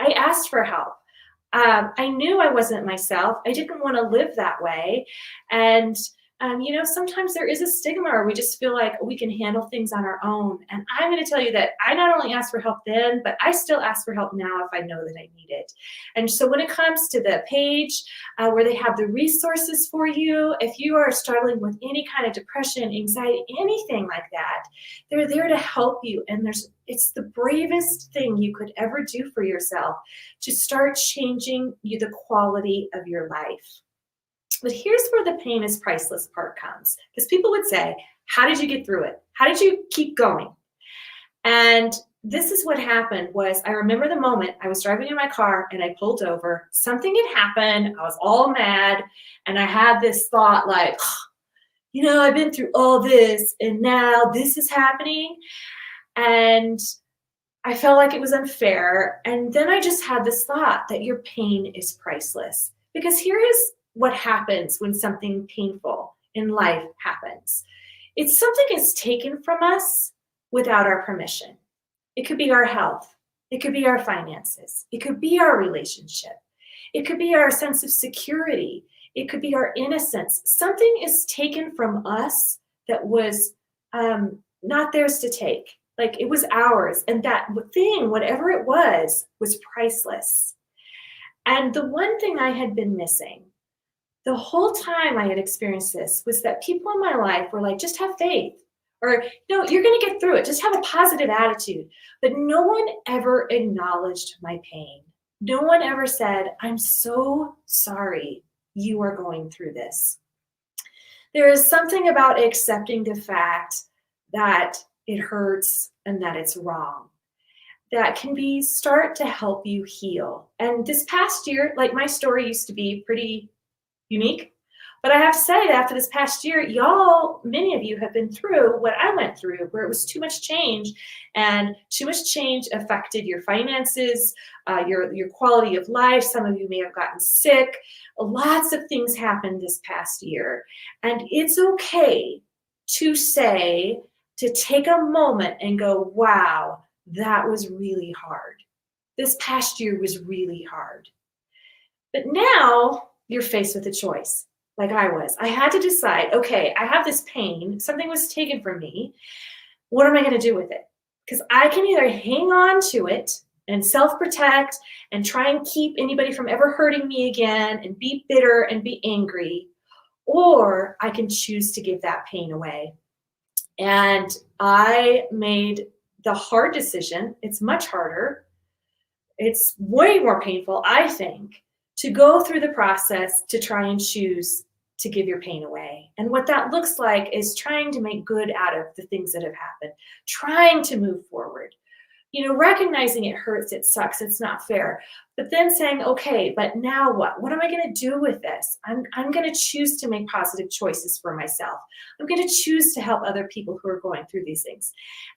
I asked for help. I knew I wasn't myself. I didn't want to live that way. And, sometimes there is a stigma, or we just feel like we can handle things on our own. And I'm going to tell you that I not only asked for help then, but I still ask for help now if I know that I need it. And so when it comes to the page where they have the resources for you, if you are struggling with any kind of depression, anxiety, anything like that, they're there to help you. And it's the bravest thing you could ever do for yourself to start changing the quality of your life. But here's where the pain is priceless part comes. Because people would say, how did you get through it? How did you keep going? And this is what happened was, I remember the moment I was driving in my car and I pulled over. Something had happened. I was all mad. And I had this thought like, I've been through all this and now this is happening. And I felt like it was unfair. And then I just had this thought that your pain is priceless. Because here is what happens when something painful in life happens. It's something is taken from us without our permission. It could be our health. It could be our finances. It could be our relationship. It could be our sense of security. It could be our innocence. Something is taken from us that was not theirs to take. Like, it was ours. And that thing, whatever it was priceless. And the one thing I had been missing the whole time I had experienced this was that people in my life were like, just have faith, or, you're going to get through it. Just have a positive attitude. But no one ever acknowledged my pain. No one ever said, I'm so sorry you are going through this. There is something about accepting the fact that it hurts and that it's wrong that can start to help you heal. And this past year, like, my story used to be pretty unique. But I have to say that after this past year, many of you have been through what I went through, where it was too much change, and too much change affected your finances, your quality of life. Some of you may have gotten sick. Lots of things happened this past year. And it's okay to take a moment and go, wow, that was really hard. This past year was really hard. But now you're faced with a choice. Like I was. I had to decide, okay, I have this pain. Something was taken from me. What am I going to do with it? Because I can either hang on to it and self-protect and try and keep anybody from ever hurting me again and be bitter and be angry, or I can choose to give that pain away. And I made the hard decision. It's much harder. It's way more painful, I think, to go through the process to try and choose to give your pain away. And what that looks like is trying to make good out of the things that have happened, trying to move forward, recognizing it hurts, it sucks, it's not fair, but then saying, okay, but now what? What am I going to do with this? I'm going to choose to make positive choices for myself. I'm going to choose to help other people who are going through these things.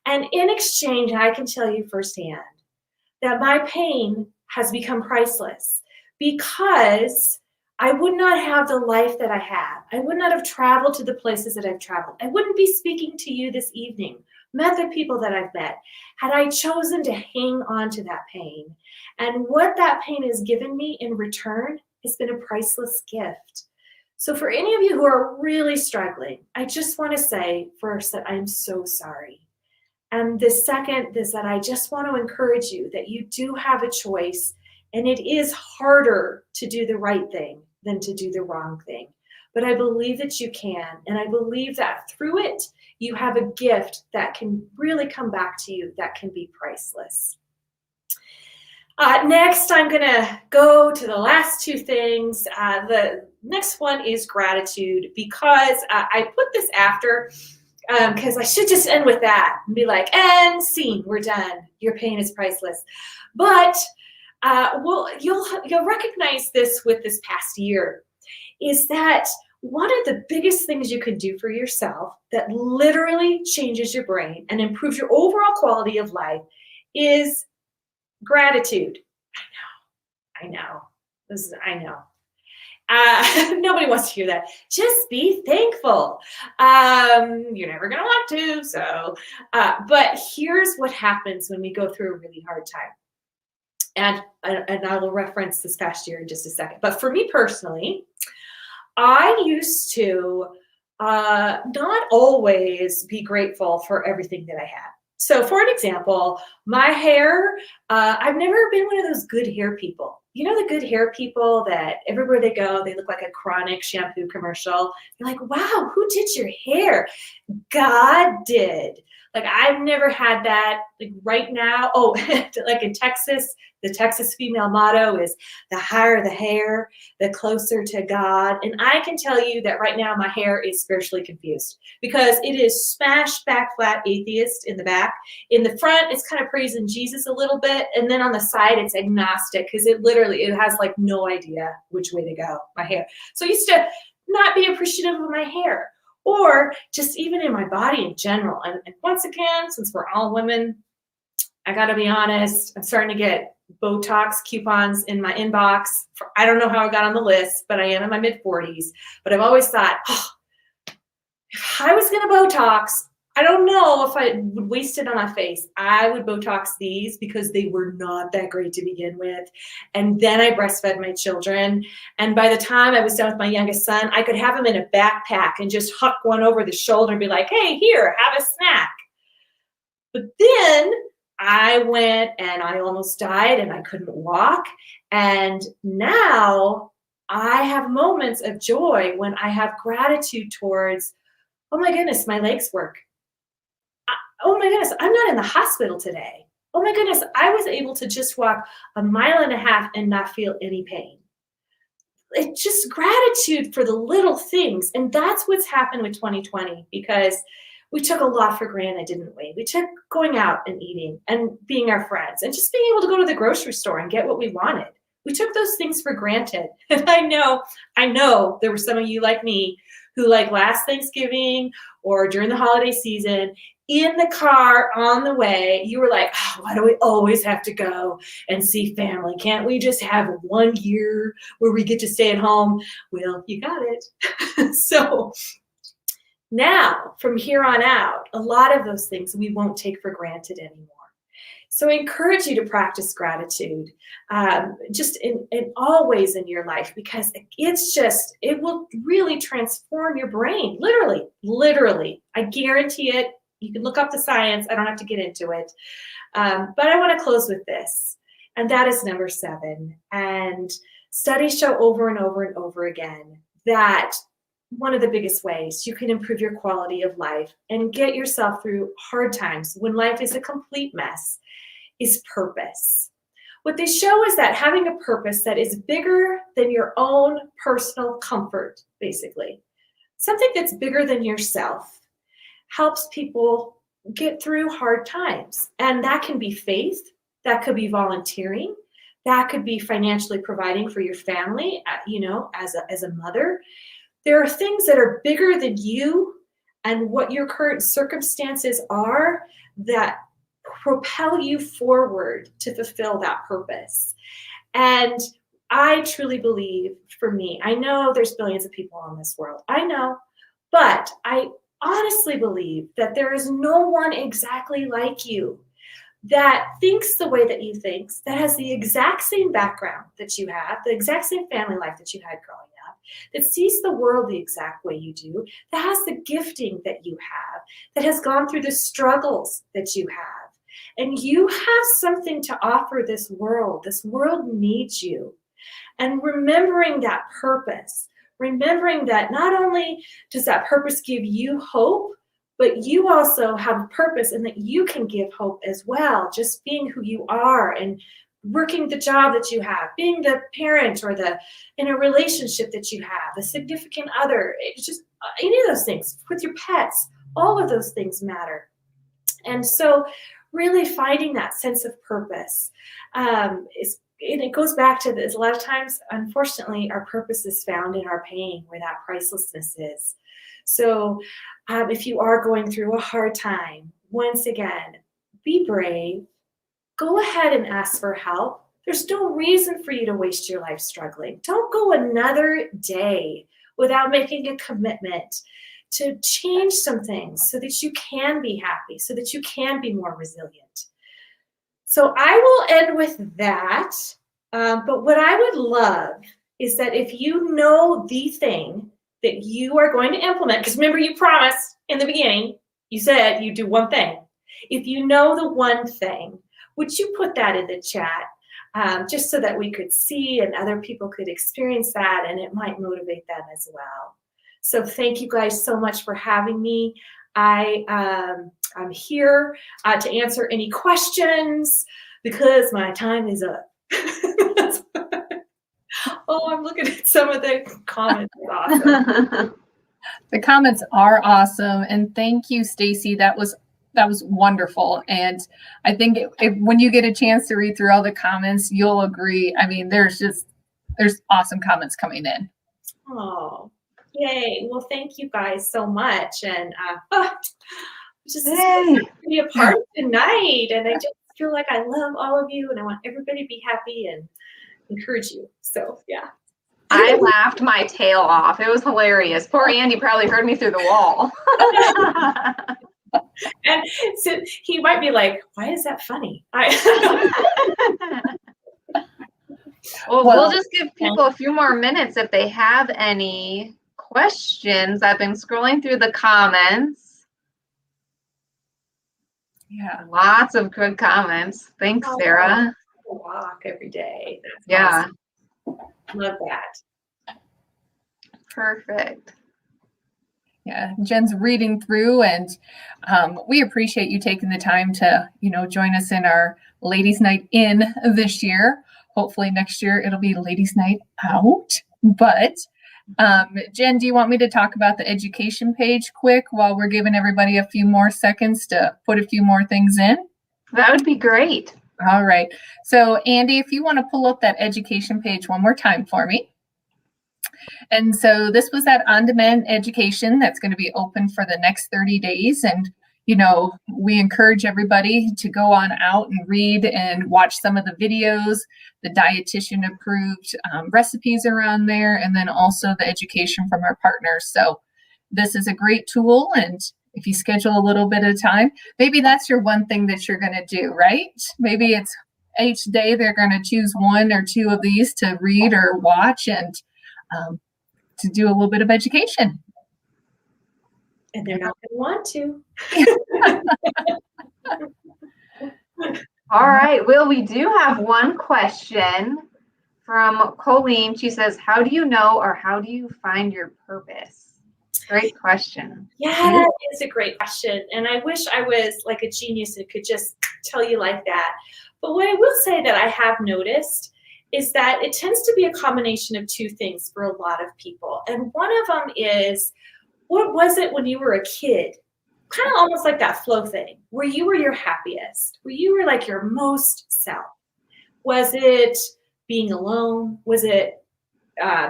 And in exchange, I can tell you firsthand that my pain has become priceless, because I would not have the life that I have. I would not have traveled to the places that I've traveled. I wouldn't be speaking to you this evening, met the people that I've met, had I chosen to hang on to that pain. And what that pain has given me in return has been a priceless gift. So for any of you who are really struggling, I just want to say first that I'm so sorry. And the second is that I just want to encourage you that you do have a choice. And it is harder to do the right thing than to do the wrong thing. But I believe that you can. And I believe that through it, you have a gift that can really come back to you that can be priceless. Next, I'm going to go to the last two things. The next one is gratitude, because I put this after, because I should just end with that and be like, and scene, we're done. Your pain is priceless. But you'll recognize this with this past year, is that one of the biggest things you can do for yourself that literally changes your brain and improves your overall quality of life is gratitude. I know. Nobody wants to hear that. Just be thankful. You're never going to want to. So, but here's what happens when we go through a really hard time. And I will reference this past year in just a second. But for me personally, I used to not always be grateful for everything that I had. So for an example, my hair, I've never been one of those good hair people. You know, the good hair people that everywhere they go, they look like a Chronic shampoo commercial. You're like, wow, who did your hair? God did. Like, I've never had that. Like right now, like in Texas, the Texas female motto is the higher the hair, the closer to God. And I can tell you that right now my hair is spiritually confused, because it is smashed back flat atheist in the back. In the front, it's kind of praising Jesus a little bit. And then on the side, it's agnostic, because it has like no idea which way to go, my hair. So I used to not be appreciative of my hair, or just even in my body in general. And once again, since we're all women, I got to be honest, I'm starting to get Botox coupons in my inbox. I don't know how I got on the list, but I am in my mid-40s. But I've always thought, if I was going to Botox, I don't know if I would waste it on my face. I would Botox these, because they were not that great to begin with. And then I breastfed my children. And by the time I was done with my youngest son, I could have him in a backpack and just huck one over the shoulder and be like, hey, here, have a snack. But then I went and I almost died and I couldn't walk. And now I have moments of joy when I have gratitude towards, oh my goodness, my legs work. oh my goodness, I'm not in the hospital today. Oh my goodness, I was able to just walk 1.5 miles and not feel any pain. It's just gratitude for the little things. And that's what's happened with 2020, because we took a lot for granted, didn't we? We took going out and eating and being our friends and just being able to go to the grocery store and get what we wanted. We took those things for granted. And I know there were some of you like me who, like last Thanksgiving or during the holiday season, in the car on the way, you were like, oh, why do we always have to go and see family? Can't we just have 1 year where we get to stay at home? Well, you got it. So now, from here on out, a lot of those things we won't take for granted anymore. So I encourage you to practice gratitude just in all ways in your life, because it will really transform your brain, literally. I guarantee it. You can look up the science. I don't have to get into it. But I want to close with this, and that is number 7. And studies show over and over and over again that one of the biggest ways you can improve your quality of life and get yourself through hard times when life is a complete mess is purpose. What they show is that having a purpose that is bigger than your own personal comfort, basically, something that's bigger than yourself, helps people get through hard times. And that can be faith, that could be volunteering, that could be financially providing for your family, as a mother. There are things that are bigger than you and what your current circumstances are that propel you forward to fulfill that purpose. And I truly believe, for me, I know there's billions of people on this world. I know, but I honestly believe that there is no one exactly like you that thinks the way that you think, that has the exact same background that you have, the exact same family life that you had growing up, that sees the world the exact way you do, that has the gifting that you have, that has gone through the struggles that you have. And you have something to offer this world. This world needs you. And remembering that purpose, remembering that not only does that purpose give you hope, but you also have a purpose and that you can give hope as well, just being who you are and working the job that you have, being the parent or in a relationship that you have, the significant other, it's just any of those things with your pets, all of those things matter. And so really finding that sense of purpose and it goes back to this. A lot of times, unfortunately, our purpose is found in our pain, where that pricelessness is. So if you are going through a hard time, once again, be brave. Go ahead and ask for help. There's no reason for you to waste your life struggling. Don't go another day without making a commitment to change some things so that you can be happy, so that you can be more resilient. So I will end with that. But what I would love is that if you know the thing that you are going to implement, because remember you promised in the beginning, you said you do one thing. If you know the one thing, would you put that in the chat just so that we could see and other people could experience that, and it might motivate them as well. So thank you guys so much for having me. I'm here to answer any questions because my time is up. Oh, I'm looking at some of the comments. Awesome. The comments are awesome, and thank you, Stacy. That was wonderful. And I think when you get a chance to read through all the comments, you'll agree. I mean, there's awesome comments coming in. Oh, yay! Well, thank you guys so much, and just Yay. to be a part of tonight. And I just feel like I love all of you, and I want everybody to be happy and encourage you. So yeah. I laughed my tail off. It was hilarious. Poor Andy probably heard me through the wall. And so he might be like, why is that funny? Well, we'll just give people a few more minutes if they have any questions. I've been scrolling through the comments. Yeah. Lots of good comments. Thanks, Sarah. Walk every day. That's yeah. Awesome. Love that. Perfect. Yeah, Jen's reading through, and we appreciate you taking the time to, join us in our Ladies' Night In this year. Hopefully next year it'll be Ladies' Night Out. But Jen, do you want me to talk about the education page quick while we're giving everybody a few more seconds to put a few more things in? That would be great. All right. So Andy, if you want to pull up that education page one more time for me. And so this was that on-demand education that's going to be open for the next 30 days. And, we encourage everybody to go on out and read and watch some of the videos. The dietitian approved recipes around there, and then also the education from our partners. So this is a great tool. And if you schedule a little bit of time, maybe that's your one thing that you're going to do, right? Maybe it's each day they're going to choose one or two of these to read or watch and to do a little bit of education. And they're not going to want to. All right. Well, we do have one question from Colleen. She says, how do you know or how do you find your purpose? Great question. Yeah, it's a great question. And I wish I was like a genius and could just tell you like that. But what I will say that I have noticed is that it tends to be a combination of two things for a lot of people. And one of them is, what was it when you were a kid? Kind of almost like that flow thing, where you were your happiest, where you were like your most self. Was it being alone? Was it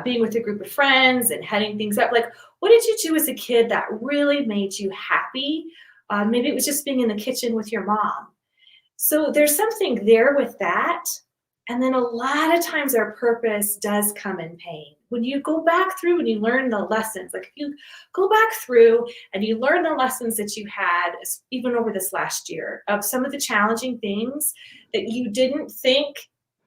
being with a group of friends and heading things up? Like, what did you do as a kid that really made you happy? Maybe it was just being in the kitchen with your mom. So there's something there with that. And then a lot of times our purpose does come in pain. When you go back through and you learn the lessons, like if you go back through and you learn the lessons that you had, even over this last year, of some of the challenging things that you didn't think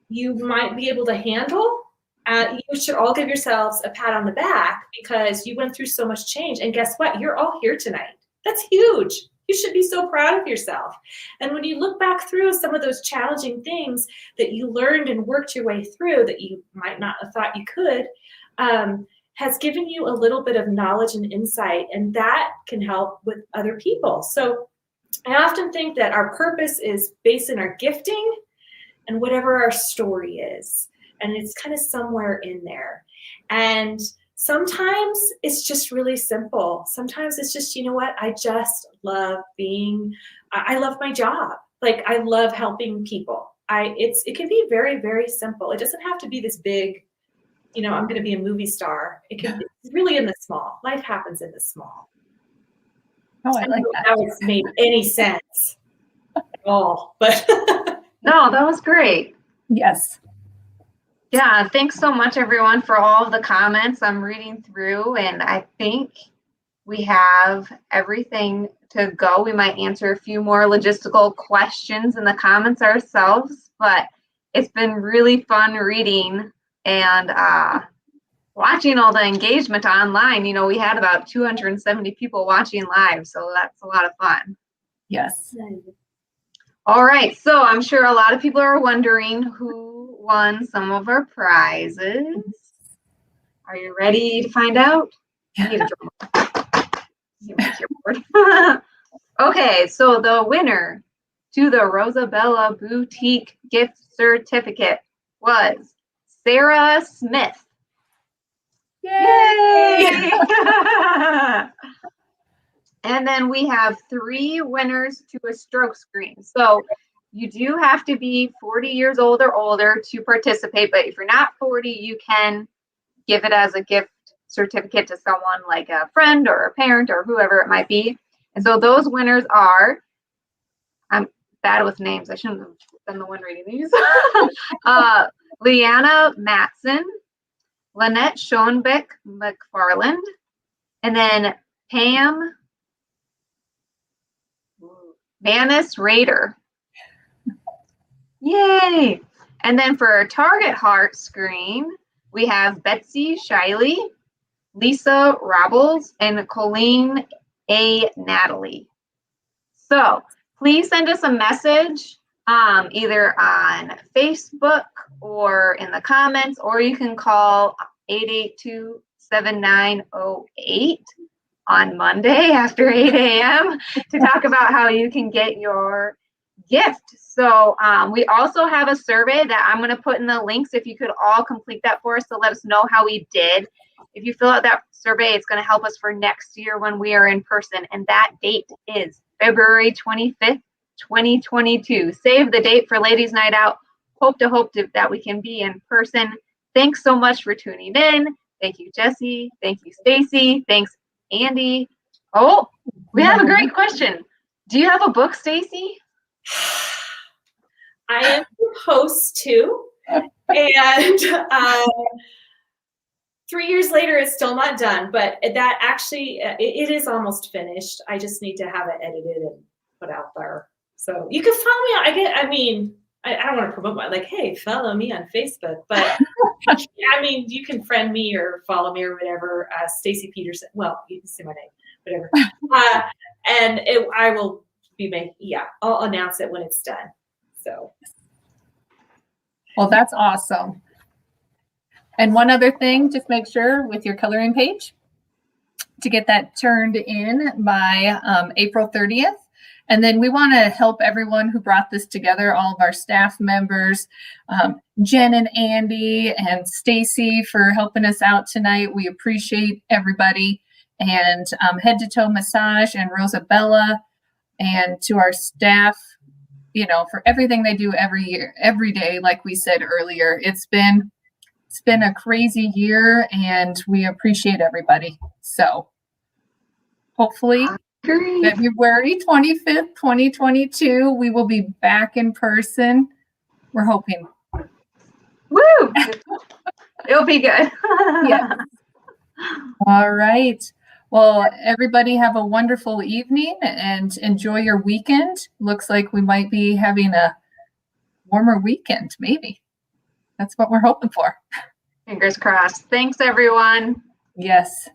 you might be able to handle, you should all give yourselves a pat on the back because you went through so much change. And guess what? You're all here tonight. That's huge. You should be so proud of yourself. And when you look back through some of those challenging things that you learned and worked your way through that you might not have thought you could, has given you a little bit of knowledge and insight, and that can help with other people. So I often think that our purpose is based in our gifting and whatever our story is. And it's kind of somewhere in there. And sometimes it's just really simple. Sometimes it's just, you know what? I just love I love my job. Like I love helping people. It can be very, very simple. It doesn't have to be this big, I'm going to be a movie star. It's really in the small. Life happens in the small. Oh, I like that. That was made any sense at all, but no, that was great. Yes. Yeah, thanks so much, everyone, for all of the comments. I'm reading through, and I think we have everything to go. We might answer a few more logistical questions in the comments ourselves, but it's been really fun reading and watching all the engagement online. We had about 270 people watching live, so that's a lot of fun. Yes. All right, so I'm sure a lot of people are wondering who won some of our prizes. Are you ready to find out? I need a drum. Okay, so the winner to the Rosabella Boutique gift certificate was Sarah Smith. Yay! And then we have 3 winners to a stroke screen. So you do have to be 40 years old or older to participate, but if you're not 40, you can give it as a gift certificate to someone like a friend or a parent or whoever it might be. And so those winners are, I'm bad with names. I shouldn't have been the one reading these. Leanna Matson, Lynette Schoenbeck McFarland, and then Pam Vanis Raider. Yay! And then for our Target Heart screen, we have Betsy Shiley, Lisa Robles, and Colleen A. Natalie. So please send us a message either on Facebook or in the comments, or you can call 882-7908. on Monday after 8 a.m. to talk about how you can get your gift. So we also have a survey that I'm going to put in the links. If you could all complete that for us to let us know how we did. If you fill out that survey, it's going to help us for next year when we are in person. And that date is February 25th, 2022. Save the date for Ladies Night Out. Hope that we can be in person. Thanks so much for tuning in. Thank you, Jesse. Thank you, Stacy. Thanks, Andy. Oh, we have a great question. Do you have a book, Stacy? I am supposed to. And 3 years later, it's still not done. But that actually, it is almost finished. I just need to have it edited and put out there. So you can follow me. I don't want to promote my, like, hey, follow me on Facebook. But I mean, you can friend me or follow me or whatever. Stacy Pederson. Well, you can see my name, whatever. I will be I'll announce it when it's done. So. Well, that's awesome. And one other thing, just make sure with your coloring page to get that turned in by April 30th. And then we want to help everyone who brought this together, all of our staff members, Jen and Andy and Stacy for helping us out tonight. We appreciate everybody. And Head to Toe Massage and Rosabella, and to our staff, for everything they do every year, every day, like we said earlier. It's been a crazy year, and we appreciate everybody. So hopefully February 25th, 2022, we will be back in person. We're hoping. Woo! It'll be good. Yeah. All right. Well, everybody have a wonderful evening and enjoy your weekend. Looks like we might be having a warmer weekend, maybe. That's what we're hoping for. Fingers crossed. Thanks, everyone. Yes.